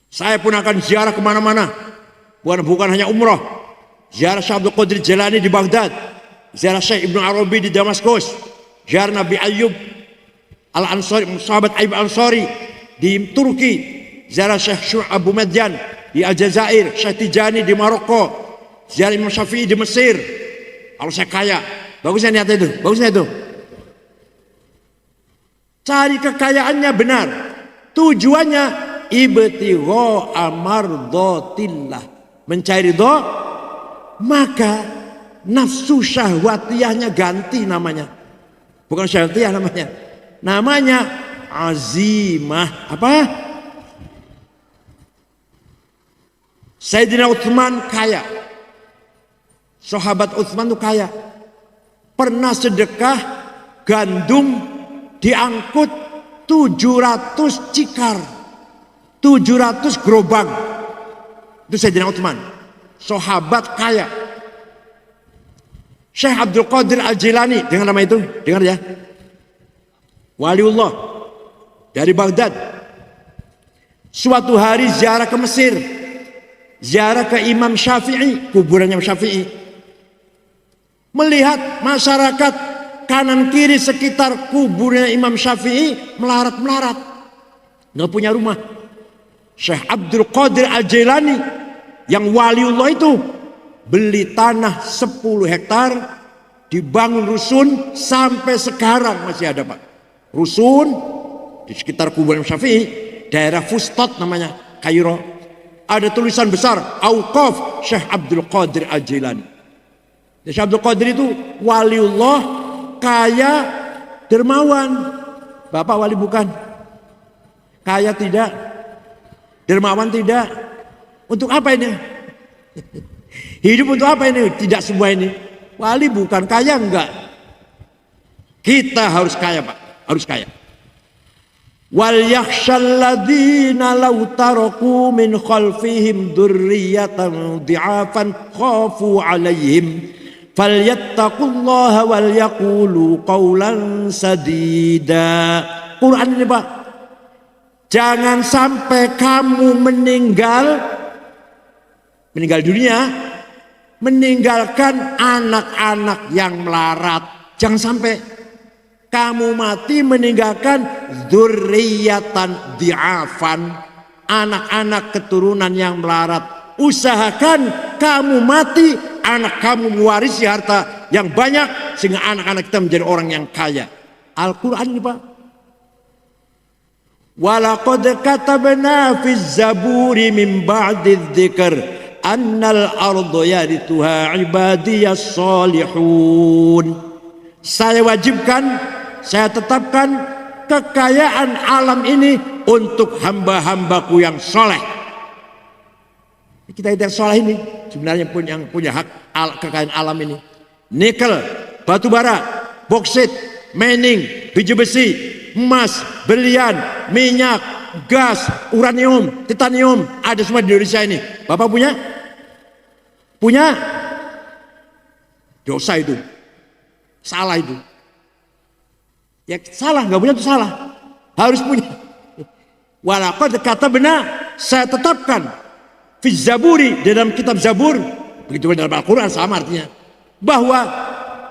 Speaker 1: Saya pun akan ziarah kemana-mana. Bukan hanya umroh. Ziarah Syekh Abdul Qadir Jilani di Baghdad. Ziarah Syekh Ibnu Arabi di Damaskus. Ziarah Nabi Ayyub Al-Ansari, sahabat Ayyub Al-Ansari di Turki. Ziarah Syekh Syu'ab Abu Madyan di Aljazair. Syekh Tijani di Maroko. Ziarah Imam Syafi'i di Mesir. Kalau saya kaya, bagusnya niat itu, bagusnya itu. Cari kekayaannya benar. Tujuannya ibtigha amardhatillah, mencari ridho. Maka nafsu syahwatiyahnya ganti namanya. Bukan syahwatiyah namanya. Namanya azimah. Apa? Sayyidina Utsman kaya. Sahabat Utsman itu kaya. Pernah sedekah gandum diangkut 700 cikar. 700 gerobak. Itu Sayyidina Utsman. Sahabat kaya. Syekh Abdul Qadir Al-Jilani, dengar nama itu? Dengar ya. Waliullah dari Baghdad. Suatu hari ziarah ke Mesir. Ziarah ke Imam Syafi'i, kuburannya Imam Syafi'i. Melihat masyarakat kanan kiri sekitar kuburnya Imam Syafi'i melarat-melarat. Nggak punya rumah. Syekh Abdul Qadir Al-Jilani yang waliullah itu beli tanah 10 hektar, dibangun rusun, sampai sekarang masih ada Pak. Rusun di sekitar kuburan Imam Syafi'i, daerah Fustat namanya, Kairo. Ada tulisan besar, Auqaf Syekh Abdul Qadir Al-Jilani. Syekh Abdul Qadir itu waliullah, kaya, dermawan. Bapak wali bukan? Kaya tidak, dermawan tidak. Untuk apa ini? Hidup untuk apa ini? Tidak semua ini. Wali bukan, kaya enggak. Kita harus kaya Pak, harus kaya. Wal yakhshal ladzina law taraku min khalfihim dzurriyyatan dhi'afan khafu 'alaihim falyattaqullaha wal yaqulu qawlan sadida. Quran ini Pak. Jangan sampai kamu meninggal dunia meninggalkan anak-anak yang melarat. Jangan sampai kamu mati meninggalkan dzurriyyatan dhi'afan, anak-anak keturunan yang melarat. Usahakan kamu mati, anak kamu mewarisi harta yang banyak, sehingga anak-anak kita menjadi orang yang kaya. Al-Quran ini Pak. Walaqad katabna fiz zaburi min ba'di dzikr annal arda yarithuha ibadiyas salihun. Saya wajibkan, saya tetapkan kekayaan alam ini untuk hamba-hambaku yang soleh. Kita yang soleh ini sebenarnya yang punya hak kekayaan alam ini. Nikel, batu bara, boksit, mining, biji besi, emas, berlian, minyak, gas, uranium, titanium, ada semua di Indonesia ini. Bapak punya? Punya? Dosa itu. Salah itu. Ya salah, nggak punya itu salah. Harus punya. Walaqad katabna, saya tetapkan fi zaburi, dalam kitab Zabur, begitu dalam Al-Quran sama artinya, bahwa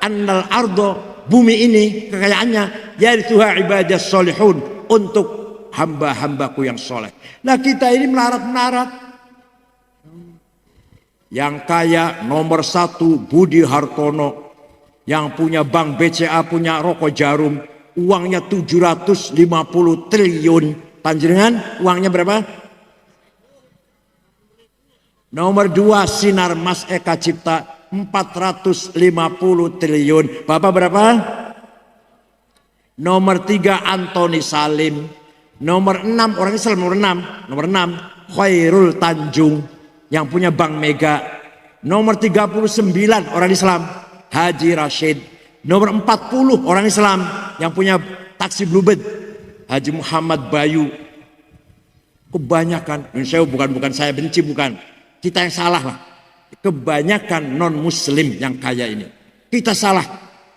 Speaker 1: annal ardo, bumi ini kekayaannya yarithuha ibadiyas salihun, untuk hamba-hambaku yang soleh. Nah kita ini melarat-melarat. Yang kaya nomor 1 Budi Hartono, yang punya bank BCA, punya rokok Jarum, uangnya 750 triliun. Panjenengan uangnya berapa? Nomor 2 Sinar Mas Eka Cipta 450 triliun. Bapak berapa? Nomor 3 Antoni Salim. Nomor 6 orang Islam nomor 6 Khairul Tanjung yang punya Bank Mega. Nomor 39 orang Islam Haji Rashid. Nomor 40 orang Islam yang punya taksi Bluebird Haji Muhammad Bayu. Kebanyakan, bukan saya benci, bukan. Kita yang salah lah. Kebanyakan non muslim yang kaya ini. Kita salah.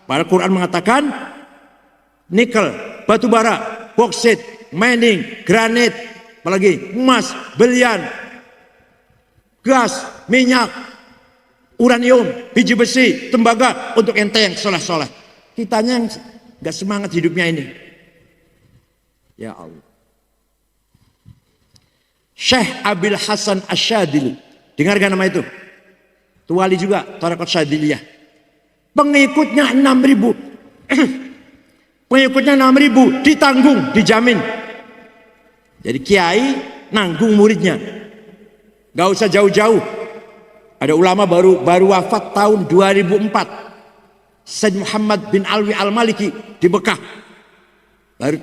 Speaker 1: Padahal Quran mengatakan nikel, batu bara, boksit, mining, granit, apalagi emas, belian, gas, minyak, uranium, biji besi, tembaga untuk ente yang soleh-soleh. Kitanya yang gak semangat hidupnya ini. Ya Allah. Syekh Abil Hasan Asyadili, dengarkan nama itu. Tuwali juga, Tarekat Syadiliyah. Pengikutnya 6.000. Pengikutnya 6.000, ditanggung, dijamin. Jadi kiai nanggung muridnya. Gak usah jauh-jauh. Ada ulama baru wafat tahun 2004. Said Muhammad bin Alwi Al-Maliki di Mekah.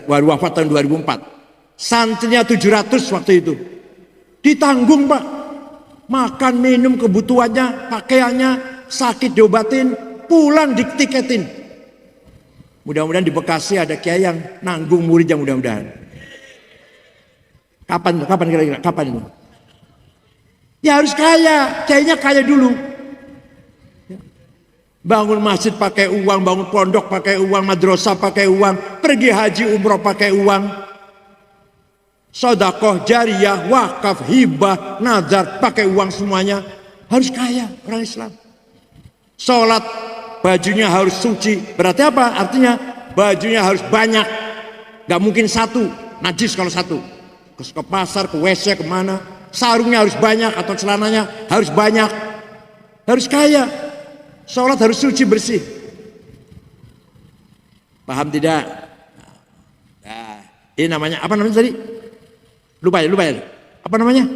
Speaker 1: Baru wafat tahun 2004. Santrinya 700 waktu itu. Ditanggung, Pak. Makan, minum, kebutuhannya, pakaiannya, sakit diobatin, pulang ditiketin. Mudah-mudahan di Bekasi ada kiai yang nanggung muridnya, mudah-mudahan. Kapan kira-kira? Kapan itu? Ya harus kaya, kiainya kaya dulu. Bangun masjid pakai uang, bangun pondok pakai uang, madrasah pakai uang, pergi haji umroh pakai uang. Sedekah jariyah, wakaf, hibah, nazar pakai uang semuanya. Harus kaya orang Islam. Sholat bajunya harus suci. Berarti apa? Artinya bajunya harus banyak. Gak mungkin satu, najis kalau satu. Ke pasar, ke WC, kemana. Sarungnya harus banyak atau celananya harus banyak. Harus kaya. Sholat harus suci, bersih. Paham tidak? Nah, ini namanya, apa namanya tadi? Lupa ya. Apa namanya?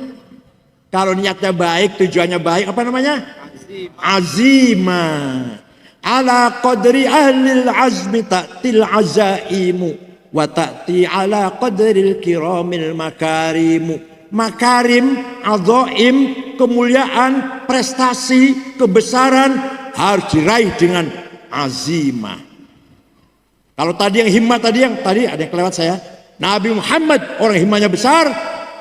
Speaker 1: Kalau niatnya baik, tujuannya baik, apa namanya? Azimah. Ala qadri ahlil azmi ta'til azaimu wa ta'ti ala qadril kiramil makarimu. Makarim, azaim, kemuliaan, prestasi, kebesaran harus diraih dengan azimah. Kalau tadi yang himmat, tadi ada yang kelewat saya. Nabi Muhammad orang himmahnya besar.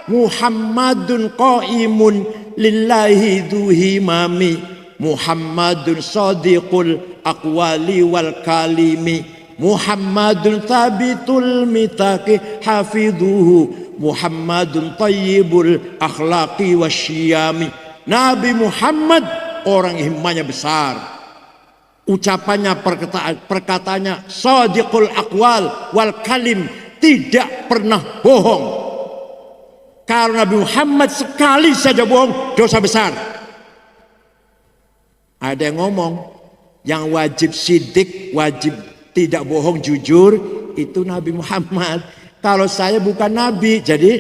Speaker 1: Muhammadun qaimun lillahi dhu himami. Muhammadun sadiqul aqwali wal kalimi. Muhammadun thabitul mitaqi hafidhuhu. Muhammadun tayyibul akhlaqi wasyiyami. Nabi Muhammad orang himmahnya besar. Ucapannya, perkataannya sadiqul aqwal wal kalim, tidak pernah bohong. Kalau Nabi Muhammad sekali saja bohong, dosa besar. Ada yang ngomong, yang wajib sidik, wajib tidak bohong, jujur, itu Nabi Muhammad. Kalau saya bukan Nabi, jadi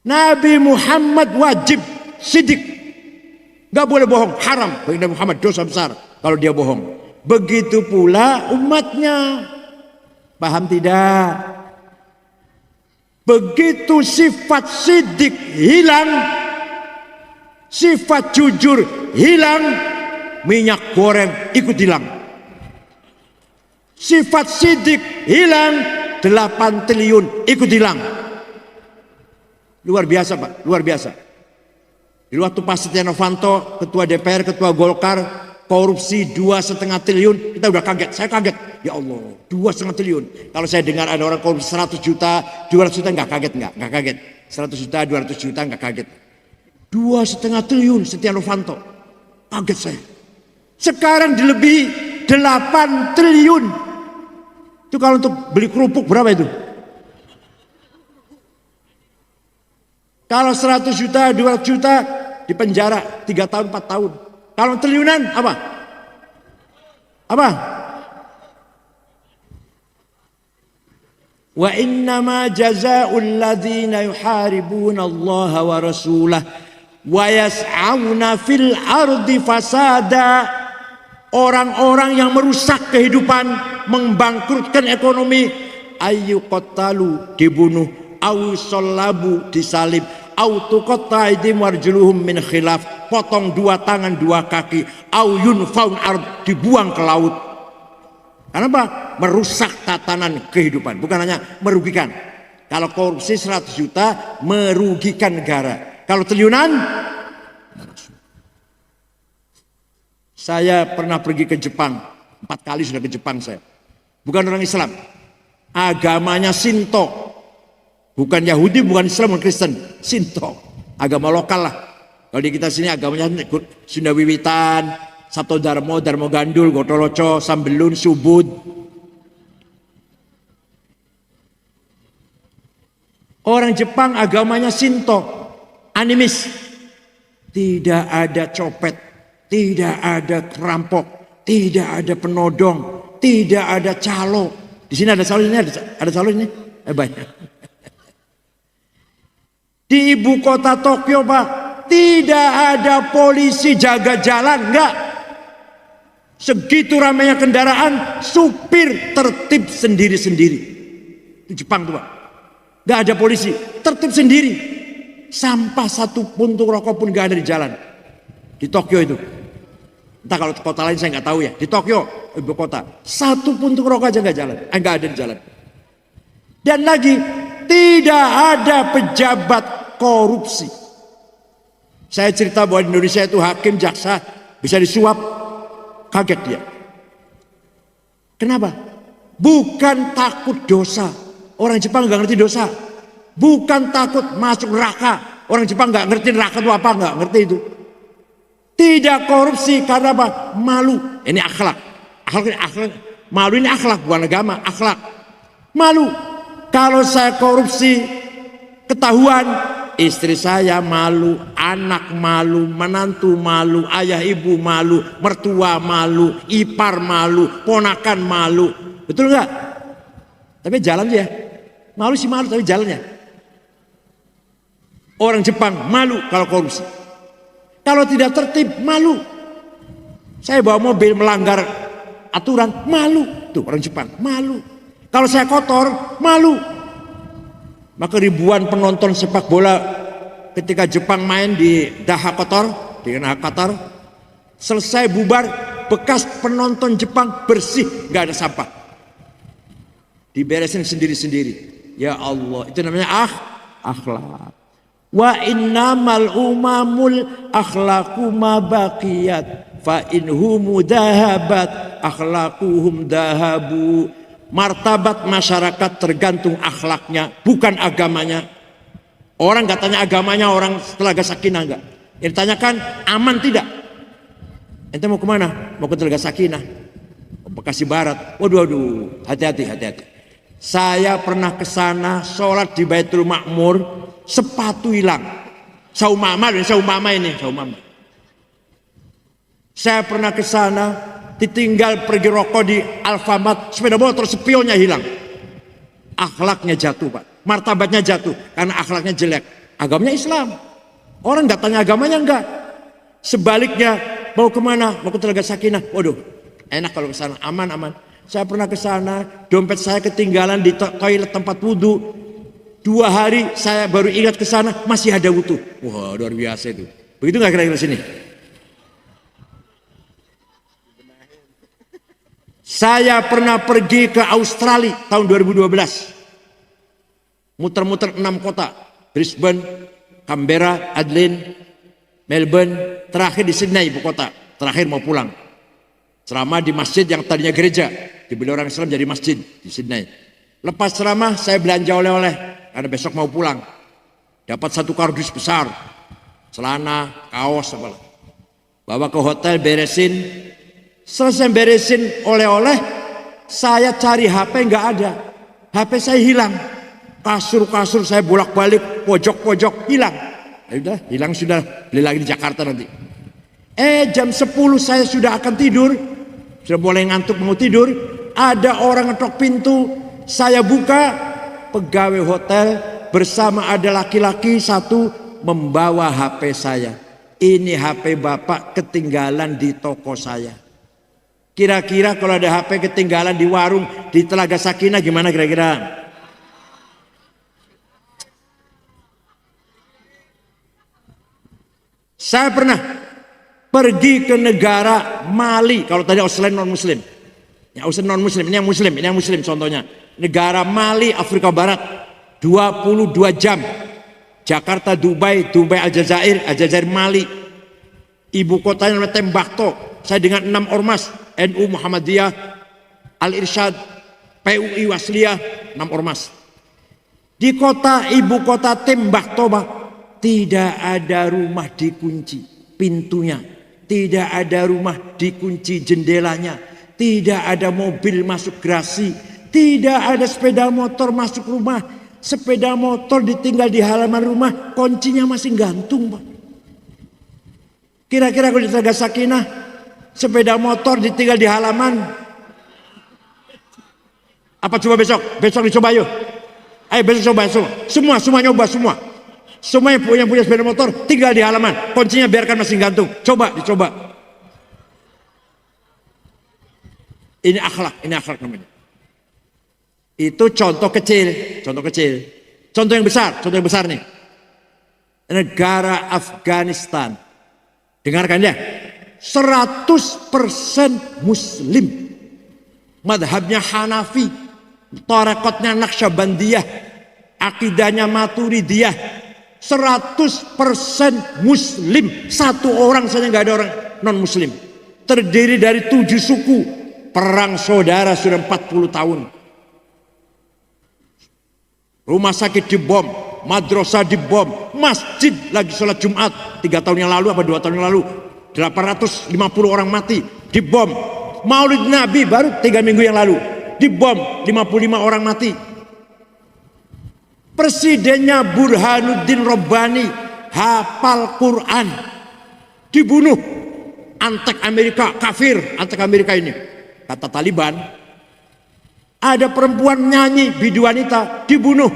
Speaker 1: Nabi Muhammad wajib sidik. Gak boleh bohong, haram bagi Nabi Muhammad, dosa besar kalau dia bohong. Begitu pula umatnya. Paham tidak? Begitu sifat sidik hilang, sifat jujur hilang, minyak goreng ikut hilang. Sifat sidik hilang, 8 triliun ikut hilang. Luar biasa, Pak, luar biasa. Di waktu Pak Setia Novanto, ketua DPR, ketua Golkar, korupsi 2,5 triliun, kita udah kaget. Saya kaget, ya Allah, 2,5 triliun. Kalau saya dengar ada orang korupsi 100 juta, 200 juta, nggak kaget, nggak kaget. 100 juta, 200 juta, nggak kaget. 2,5 triliun Setia Novanto, kaget saya. Sekarang dilebihi 8 triliun. Itu kalau untuk beli kerupuk berapa itu? Kalau 100 juta, 200 juta, di penjara 3 tahun, 4 tahun. Kalau triliunan apa? Apa? Wa innama jazaa'ul ladzina yuharibuna Allah wa rasulah wa yas'auna fil ardi fasada, orang-orang yang merusak kehidupan, membangkrutkan ekonomi, ayyuqattalu, dibunuh, au sallabu, disalib, au tuqatta aydihim warjuluhum min khilaf, potong dua tangan dua kaki, au yunfaun ard, dibuang ke laut. Kenapa? Merusak tatanan kehidupan, bukan hanya merugikan. Kalau korupsi 100 juta merugikan negara. Kalau triliunan, saya pernah pergi ke Jepang, 4 kali sudah ke Jepang saya. Bukan orang Islam, agamanya Shinto, bukan Yahudi, bukan Islam, bukan Kristen, Shinto, agama lokal lah. Kalau di kita sini agamanya Sunda Wiwitan, Sabto Darmo, Darmo Gandul, Gotoloco, Sambelun, Subud. Orang Jepang agamanya Shinto, animis, tidak ada copet, tidak ada perampok, tidak ada penodong, tidak ada calo. Di sini ada calo, ini ada calo ini, banyak. Di ibu kota Tokyo, Pak, tidak ada polisi jaga jalan, enggak. Segitu ramainya kendaraan, supir tertib sendiri-sendiri. Di Jepang tuh, Pak, enggak ada polisi, tertib sendiri. Sampah satu puntung rokok pun enggak ada di jalan. Di Tokyo itu. Entah kalau kota lain saya nggak tahu ya. Di Tokyo, ibu kota, satu puntung rokok aja nggak jalan, nggak ada di jalan. Dan lagi tidak ada pejabat korupsi. Saya cerita bahwa di Indonesia itu hakim, jaksa bisa disuap, kaget dia. Kenapa? Bukan takut dosa. Orang Jepang nggak ngerti dosa. Bukan takut masuk neraka. Orang Jepang nggak ngerti neraka itu apa, nggak ngerti itu. Tidak korupsi karena apa? Malu. Ini akhlak. Akhlak. Malu ini akhlak, bukan agama, akhlak. Malu. Kalau saya korupsi, ketahuan, istri saya malu, anak malu, menantu malu, ayah ibu malu, mertua malu, ipar malu, ponakan malu. Betul nggak? Tapi jalan dia. Malu sih malu, tapi jalannya. Orang Jepang malu kalau korupsi. Kalau tidak tertib, malu. Saya bawa mobil melanggar aturan, malu. Tuh orang Jepang, malu. Kalau saya kotor, malu. Maka ribuan penonton sepak bola ketika Jepang main di Daha Kotor, di Daha Qatar, selesai bubar, bekas penonton Jepang bersih, nggak ada sampah. Diberesin sendiri-sendiri. Ya Allah, itu namanya akhlak. Wa innamal umamul akhlaqu ma baqiyat fa inhum dahabat akhlaquhum dahabu. Martabat masyarakat tergantung akhlaknya, bukan agamanya. Orang katanya agamanya orang Telaga Sakinah, enggak. Yang ditanyakan aman tidak? Ente mau kemana? Mau ke Telaga Sakinah, Bekasi Barat. Waduh, hati-hati. Saya pernah ke sana sholat di Baitul Ma'mur, sepatu hilang. Saumama ini. Saya pernah ke sana, ditinggal pergi rokok di Alfamart, sepeda motor spionnya hilang. Akhlaknya jatuh, Pak. Martabatnya jatuh karena akhlaknya jelek. Agamanya Islam. Orang nggak tanya agamanya, enggak. Sebaliknya, mau kemana? Mau ke Telaga Sakinah. Waduh, enak kalau ke sana, aman. Saya pernah ke sana, dompet saya ketinggalan di toilet tempat wudhu. 2 hari saya baru ingat ke sana, masih ada wudhu. Wah, luar biasa itu. Begitu nggak kira-kira sini? Saya pernah pergi ke Australia tahun 2012. Muter-muter 6 kota. Brisbane, Canberra, Adelaide, Melbourne, terakhir di Sydney, ibu kota. Terakhir mau pulang. Ceramah di masjid yang tadinya gereja, dibeli orang Islam jadi masjid di Sydney. Lepas ceramah saya belanja oleh-oleh karena besok mau pulang. Dapat 1 kardus besar, celana, kaos, apalah. Bawa ke hotel, beresin. Selesai beresin oleh-oleh, saya cari HP nggak ada. HP saya hilang. Kasur-kasur saya bolak-balik, pojok-pojok hilang. Ya udah, hilang sudah, beli lagi di Jakarta nanti. Jam 10 saya sudah akan tidur, sudah mulai ngantuk mau tidur. Ada orang ngetok pintu, saya buka, pegawai hotel bersama ada laki-laki 1 membawa HP saya. Ini HP bapak ketinggalan di toko saya. Kira-kira kalau ada HP ketinggalan di warung di Telaga Sakinah gimana kira-kira? Saya pernah pergi ke negara Mali. Kalau tadi Australia non muslim, ya Australia non muslim, ini yang muslim contohnya. Negara Mali, Afrika Barat, 22 jam. Jakarta, Dubai, Aljazair, Mali. Ibu kotanya namanya Tembakto. Saya dengan 6 ormas, NU Muhammadiyah, Al-Irsyad, PUI Wasliyah, 6 ormas. Di ibu kota Tembakto, tidak ada rumah dikunci pintunya, tidak ada rumah dikunci jendelanya, tidak ada mobil masuk garasi, tidak ada sepeda motor masuk rumah. Sepeda motor ditinggal di halaman rumah, kuncinya masih gantung, Pak. Kira-kira kalau di Telaga Sakinah, sepeda motor ditinggal di halaman, apa coba besok? Besok dicoba yuk. Ayo besok coba semua nyoba semua. Semua yang punya sepeda motor tinggal di halaman, kuncinya biarkan masih gantung. Dicoba. Ini akhlak namanya. Itu contoh kecil. Contoh yang besar nih. Negara Afghanistan. Dengarkan ya. 100% muslim. Madhabnya Hanafi, tarekatnya Naqsyabandiyah, akidahnya Maturidiyah. 100% muslim. Satu orang saja nggak ada orang non muslim. Terdiri dari 7 suku. Perang saudara sudah 40 tahun. Rumah sakit dibom, madrasah dibom, masjid lagi sholat Jumat 3 tahun yang lalu apa 2 tahun yang lalu 850 orang mati dibom. Maulid Nabi baru 3 minggu yang lalu dibom 55 orang mati. Presidennya Burhanuddin Rabbani hafal Quran dibunuh. Antek Amerika, kafir antek Amerika ini, kata Taliban. Ada perempuan nyanyi bidu wanita dibunuh.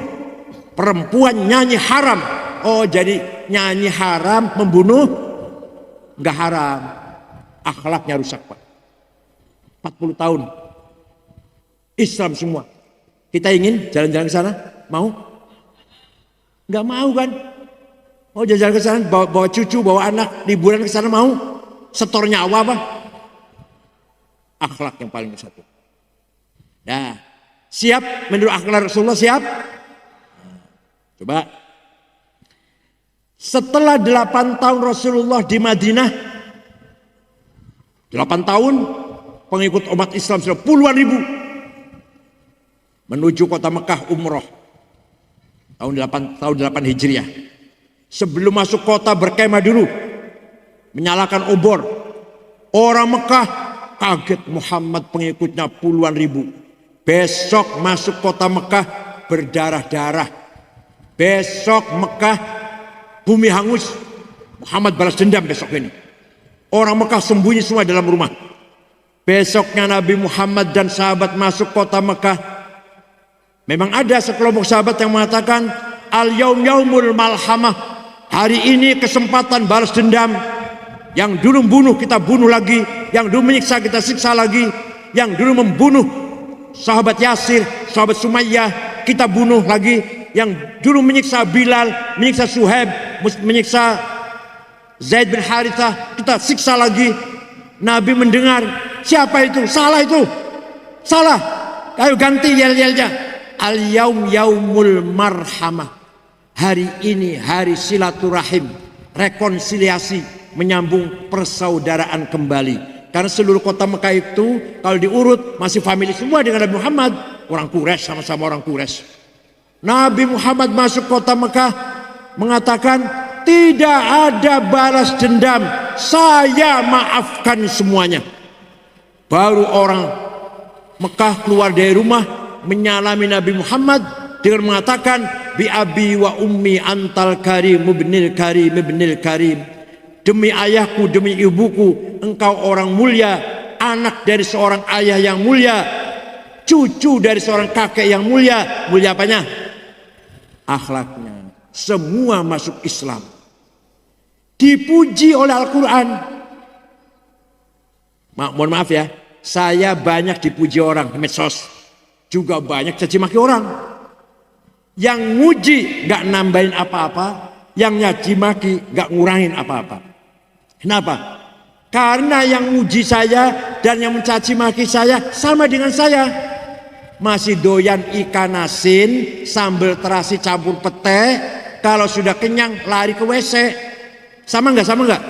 Speaker 1: Perempuan nyanyi haram. Oh, jadi nyanyi haram membunuh nggak haram. Akhlaknya rusak, Pak. 40 tahun Islam semua. Kita ingin jalan-jalan ke sana, mau? Nggak mau kan? Oh, jalan-jalan ke sana, bawa cucu, bawa anak, liburan ke sana mau? Setor nyawa, Pak. Akhlak yang paling satu. Nah, siap menurut akhlak Rasulullah, siap? Coba. Setelah 8 tahun Rasulullah di Madinah, 8 tahun pengikut umat Islam sudah puluhan ribu menuju kota Mekah umroh tahun 8 Hijriah. Sebelum masuk kota berkemah dulu, menyalakan obor. Orang Mekah kaget, Muhammad pengikutnya puluhan ribu. Besok masuk kota Mekah berdarah-darah. Besok Mekah bumi hangus. Muhammad balas dendam besok ini. Orang Mekah sembunyi semua dalam rumah. Besoknya Nabi Muhammad dan sahabat masuk kota Mekah. Memang ada sekelompok sahabat yang mengatakan al-yaum yaumul malhamah. Hari ini kesempatan balas dendam. Yang dulu membunuh kita bunuh lagi. Yang dulu menyiksa kita siksa lagi. Yang dulu membunuh sahabat Yasir, sahabat Sumayyah, kita bunuh lagi. Yang dulu menyiksa Bilal, menyiksa Suhaib, menyiksa Zaid bin Harithah, kita siksa lagi. Nabi mendengar, siapa itu? Salah itu. Salah. Ayo ganti yel-yelnya. Al-yaum yaumul marhamah. Hari ini hari silaturahim, rekonsiliasi, menyambung persaudaraan kembali. Karena seluruh kota Mekah itu kalau diurut masih famili semua dengan Nabi Muhammad. Orang Quraisy, sama-sama orang Quraisy. Nabi Muhammad masuk kota Mekah mengatakan tidak ada balas dendam, saya maafkan semuanya. Baru orang Mekah keluar dari rumah menyalami Nabi Muhammad dengan mengatakan bi abi wa ummi antal karim ibnil karim. Demi ayahku, demi ibuku, engkau orang mulia, anak dari seorang ayah yang mulia, cucu dari seorang kakek yang mulia. Mulia apanya? Akhlaknya. Semua masuk Islam. dipuji oleh Al-Quran. Mohon maaf ya, saya banyak dipuji orang di medsos, juga banyak caci maki orang. Yang muji gak nambahin apa-apa, yang nyaci maki gak ngurangin apa-apa. Kenapa? Karena yang muji saya dan yang mencaci maki saya sama dengan saya. Masih doyan ikan asin, sambal terasi campur pete, kalau sudah kenyang lari ke WC. Sama enggak? Sama enggak?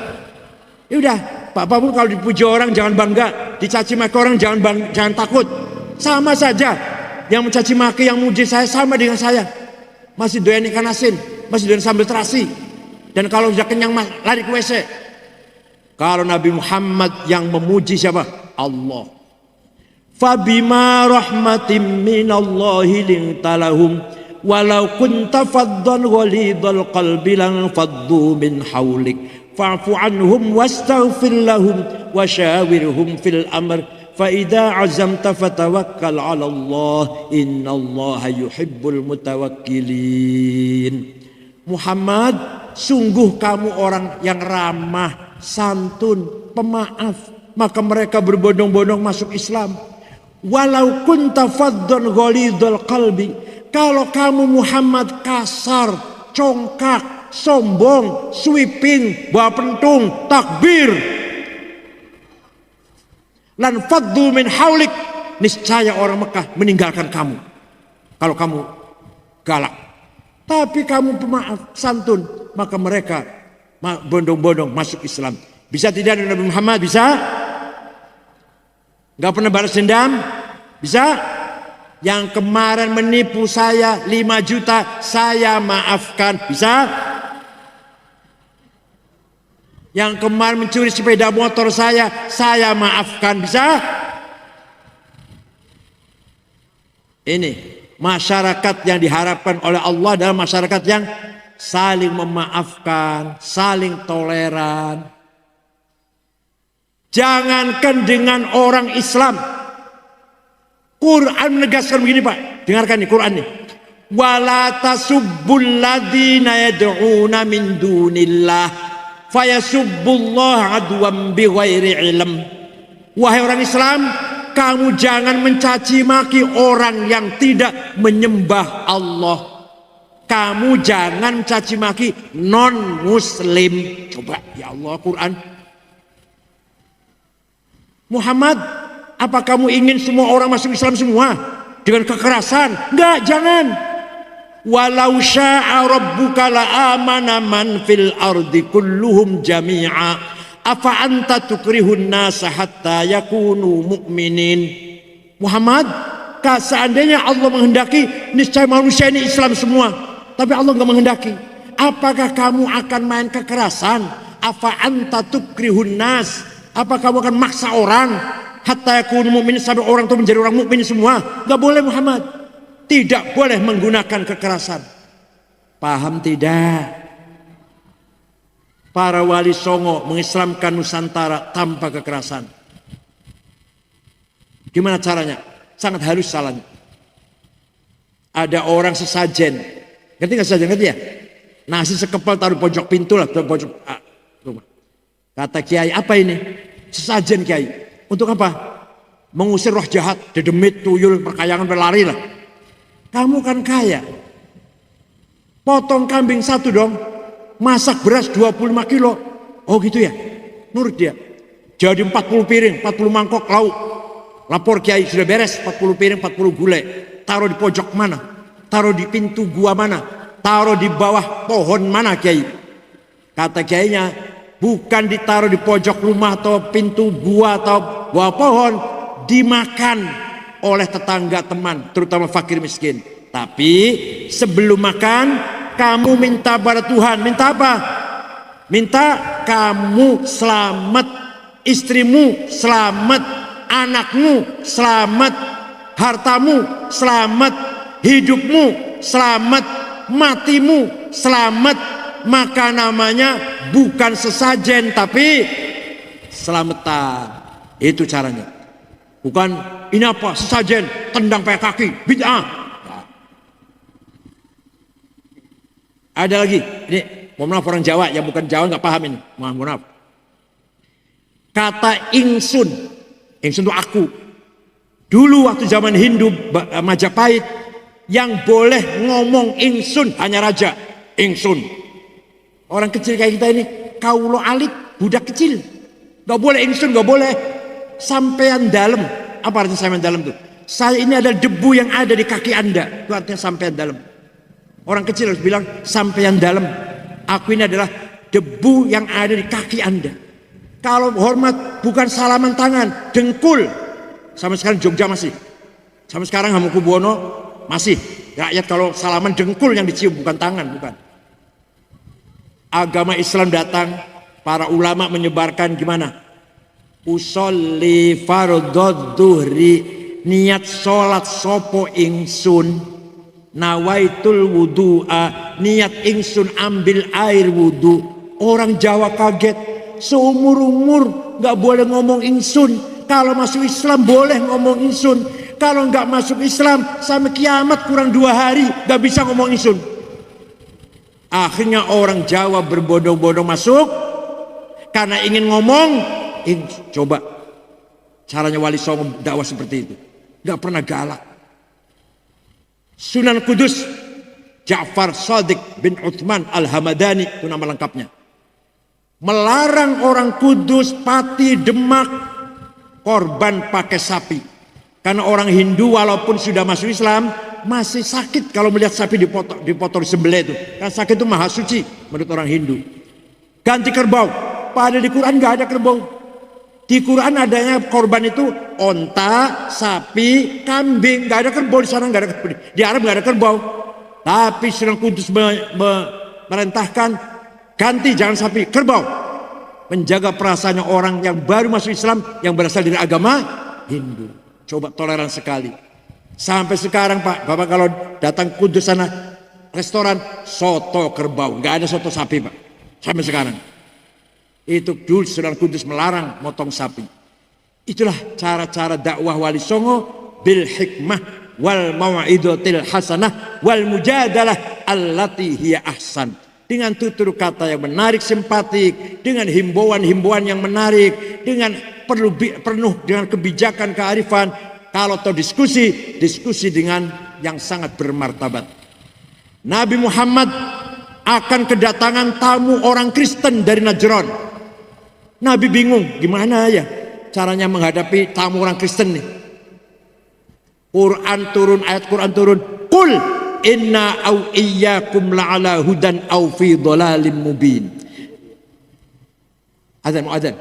Speaker 1: Ya udah, Pak Pun kalau dipuji orang jangan bangga, dicaci maki orang jangan takut. Sama saja. Yang mencaci maki, yang muji saya sama dengan saya. Masih doyan ikan asin, masih doyan sambal terasi. Dan kalau sudah kenyang lari ke WC. Kalau Nabi Muhammad yang memuji siapa? Allah. Fabima rahmatin minallahi lintalahum walau kunta faddan ghalidhal qalbi lan faddu min hawlik fa'fu anhum wastaghfir lahum wasyawirhum fil amr fa idza azamta fatawakkal 'ala Allah innallaha yuhibbul mutawakkilin. Muhammad, sungguh kamu orang yang ramah, santun, pemaaf, maka mereka berbondong-bondong masuk Islam. Walau kunta faddan ghalidhal qalbi, kalau kamu Muhammad kasar, congkak, sombong, sweeping, bawa pentung, takbir, lan faddu min haulik, niscaya orang Mekah meninggalkan kamu kalau kamu galak. Tapi kamu pemaaf, santun, maka mereka bondong-bondong masuk Islam. Bisa tidak Nabi Muhammad? Bisa? Gak pernah balas dendam? Bisa? Yang kemarin menipu saya 5 juta, saya maafkan. Bisa? Yang kemarin mencuri sepeda motor saya maafkan. Bisa? Ini masyarakat yang diharapkan oleh Allah adalah masyarakat yang saling memaafkan, saling toleran. Jangankan dengan orang Islam, Quran menegaskan begini Pak, dengarkan nih Quran nih. Wala tasubbul ladzina yad'una min dunillah fayasubbullaha adwan bighairi ilm. Wahai orang Islam, kamu jangan mencaci maki orang yang tidak menyembah Allah. Kamu jangan mencaci maki non muslim. Coba ya Allah, Quran. Muhammad, apa kamu ingin semua orang masuk Islam semua dengan kekerasan? Enggak, jangan. Walau syaa rabbuka la amana man fil ardi kulluhum jami'a afa anta tukrihun nasa hatta yakunu mu'minin. Muhammad, seandainya Allah menghendaki niscaya manusia ini Islam semua, tapi Allah enggak menghendaki. Apakah kamu akan main kekerasan? Afa anta tukrihun nas, apa kamu akan maksa orang hatta yakunu mu'minin sampai orang itu menjadi orang mukmin semua? Enggak boleh Muhammad. Tidak boleh menggunakan kekerasan. Paham tidak? Para wali songo mengislamkan Nusantara tanpa kekerasan. Gimana caranya? Sangat halus salahnya. Ada orang sesajen. Ngerti nggak sesajen? Ngerti ya? Nasi sekepal taruh pojok pintu lah, taruh pojok rumah. Kata kiai, apa ini? Sesajen kiai. Untuk apa? Mengusir roh jahat, dedemit, tuyul, perkayangan, berlari lah. Kamu kan kaya. Potong kambing 1 dong. Masak beras 25 kilo. Oh gitu ya? Nurut dia. Jadi 40 piring, 40 mangkok lauk. Lapor kiai, sudah beres 40 piring, 40 gulai. Taruh di pojok mana? Taruh di pintu gua mana? Taruh di bawah pohon mana kiai? Kata kiainya, bukan ditaruh di pojok rumah atau pintu gua atau bawah pohon, dimakan oleh tetangga teman, terutama fakir miskin. Tapi sebelum makan, kamu minta pada Tuhan. Minta apa? Minta kamu selamat, istrimu selamat, anakmu selamat, hartamu selamat, hidupmu selamat, matimu selamat. Maka namanya bukan sesajen tapi selamatan. Itu caranya. Bukan ini apa sesajen tendang pakai kaki bid'ah. Ada lagi ini Mohon maaf orang Jawa, yang bukan Jawa nggak paham ini. Mohon maaf. Kata ingsun itu aku. Dulu waktu zaman Hindu Majapahit, yang boleh ngomong ingsun hanya raja. Ingsun. Orang kecil kayak kita ini, kaulo alit, budak kecil. Gak boleh ingsun, gak boleh. Sampean dalam. Apa artinya sampean dalam tuh? Saya ini adalah debu yang ada di kaki Anda. Itu artinya sampean dalam. Orang kecil harus bilang sampean dalam. Aku ini adalah debu yang ada di kaki Anda. Kalau hormat bukan salaman tangan, dengkul. Sampai sekarang Jogja masih. Sampai sekarang Hamengkubuwono masih. Rakyat kalau salaman dengkul yang dicium, bukan tangan, bukan. Agama Islam datang, para ulama menyebarkan gimana? Usolli fardhod duhri, niat sholat sopo ingsun, nawaitul wudu'a, niat ingsun ambil air wudu. Orang Jawa kaget, seumur umur gak boleh ngomong ingsun. Kalau masuk Islam boleh ngomong ingsun. Kalau gak masuk Islam sampai kiamat kurang 2 hari gak bisa ngomong ingsun. Akhirnya orang Jawa berbondong-bondong masuk karena ingin ngomong. Coba caranya Wali Songo dakwah seperti itu, gak pernah galak. Sunan Kudus Ja'far Shadiq bin Uthman Al-Hamadani, itu nama lengkapnya, melarang orang Kudus, Pati, Demak korban pakai sapi. Karena orang Hindu walaupun sudah masuk Islam masih sakit kalau melihat sapi dipotong disembelih itu. Karena sakit itu maha suci menurut orang Hindu. Ganti kerbau. Padahal di Quran nggak ada kerbau. Di Quran adanya korban itu onta, sapi, kambing. Nggak ada kerbau di sana, nggak ada kerbau. Di Arab nggak ada kerbau. Tapi Sunan Kudus merintahkan ganti, jangan sapi, kerbau. Menjaga perasaannya orang yang baru masuk Islam yang berasal dari agama Hindu. Coba toleran sekali. Sampai sekarang Pak, Bapak kalau datang Kudus sana, restoran soto kerbau, nggak ada soto sapi Pak. Sampai sekarang. Itu dulu Sunan Kudus melarang motong sapi. Itulah cara-cara dakwah Wali Songo bil hikmah wal mau'izatil hasanah wal mujadalah allati hiya ahsan. Dengan tutur kata yang menarik, simpatik, dengan himbauan-himbauan yang menarik, dengan penuh dengan kebijakan, kearifan. Kalau tahu diskusi dengan yang sangat bermartabat. Nabi Muhammad akan kedatangan tamu orang Kristen dari Najran. Nabi bingung gimana ya caranya menghadapi tamu orang Kristen nih. Ayat Quran turun, Qul inna au iyyakum la'ala hudan au fi dhalalim mubin. Azan.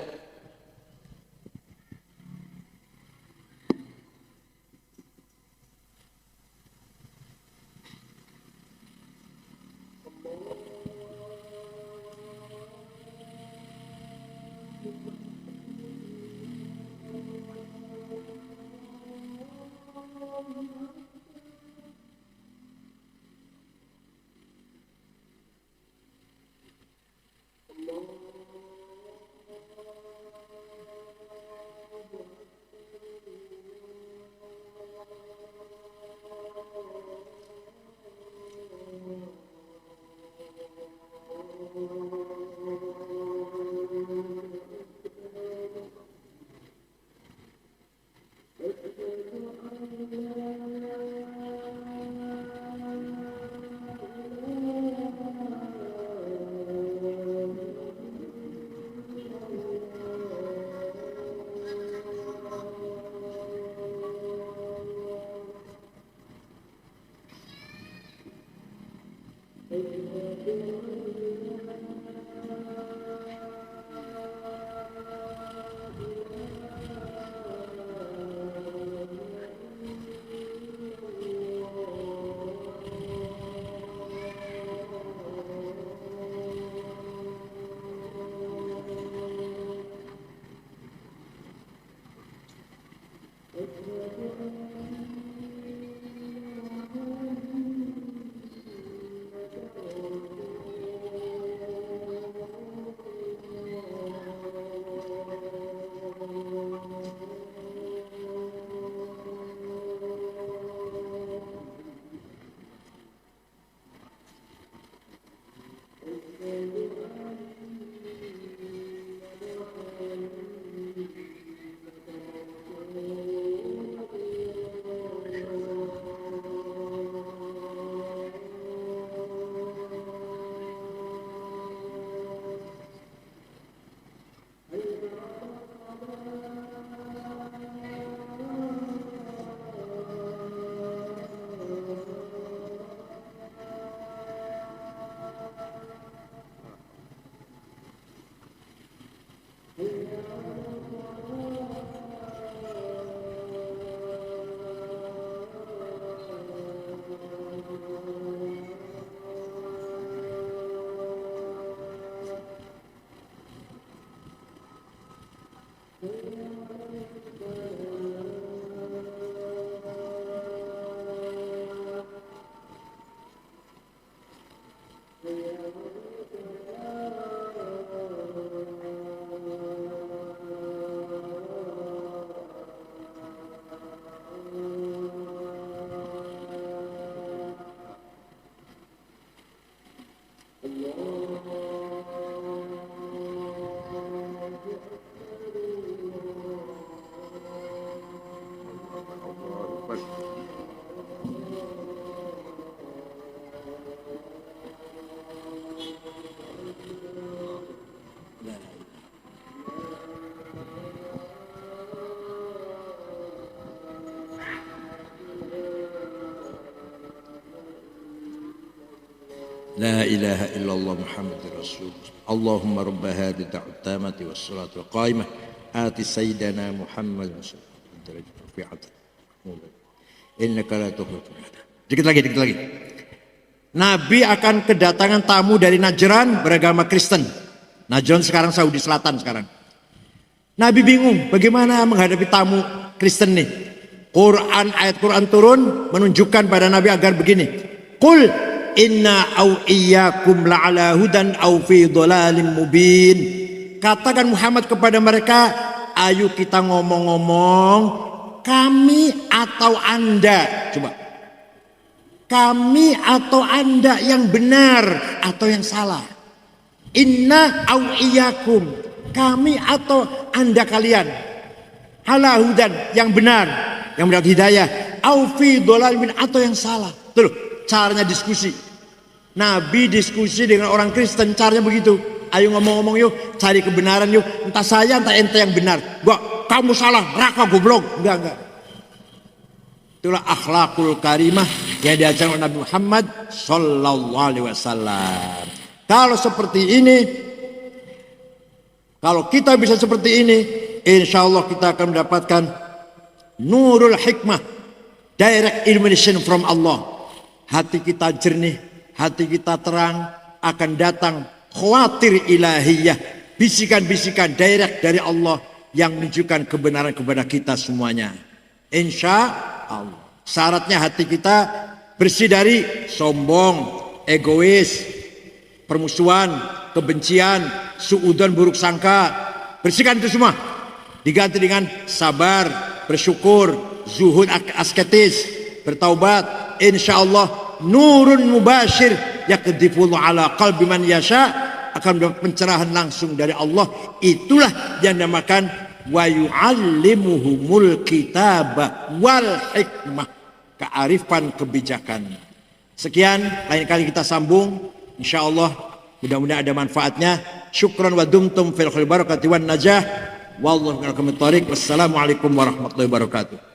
Speaker 1: La ilaha illallah Muhammadur Rasul. Allahumma rabb hadhihi da'wat tamati was salatu qa'imah ati sayyidina Muhammad innaka la tukhlifu. Dikit lagi. Nabi akan kedatangan tamu dari Najran beragama Kristen. Najran sekarang Saudi Selatan sekarang. Nabi bingung bagaimana menghadapi tamu Kristen nih. Ayat Quran turun menunjukkan pada Nabi agar begini. Qul inna au iyyakum la'ala hudan au fi dhalalim mubin. Katakan Muhammad kepada mereka, ayo kita ngomong-ngomong, kami atau Anda. Coba. Kami atau Anda yang benar atau yang salah. Inna au iyyakum, kami atau Anda kalian. Ala hudan, yang benar, yang mendapat hidayah. Au fi dhalalim, atau yang salah. Tuh, caranya diskusi. Nabi diskusi dengan orang Kristen caranya begitu. Ayo ngomong-ngomong yuk, cari kebenaran yuk. Entah saya, entah ente yang benar. Gua, kamu salah, neraka goblok. Enggak. Itulah akhlakul karimah yang diajarkan oleh Nabi Muhammad sallallahu alaihi wasallam. Kalau seperti ini, kalau kita bisa seperti ini, insya Allah kita akan mendapatkan nurul hikmah, direct illumination from Allah. Hati kita jernih, hati kita terang, akan datang khawatir ilahiyah, bisikan-bisikan direct dari Allah yang menunjukkan kebenaran kepada kita semuanya. Insya Allah. Syaratnya hati kita bersih dari sombong, egois, permusuhan, kebencian, suudzon, buruk sangka. Bersihkan itu semua. Diganti dengan sabar, bersyukur, zuhud asketis, bertaubat. Insya Allah nurun mubashir yakdifulu ala qalbi man yasha, akan mendapat pencerahan langsung dari Allah. Itulah yang dinamakan wa yu'allimuhumul kitaba wal hikmah, kearifan kebijakan. Sekian, lain kali kita sambung insyaallah, mudah-mudahan ada manfaatnya. Syukran wa dumtum fil khair barakati wan najah wallahu a'lam. Wassalamualaikum warahmatullahi wabarakatuh.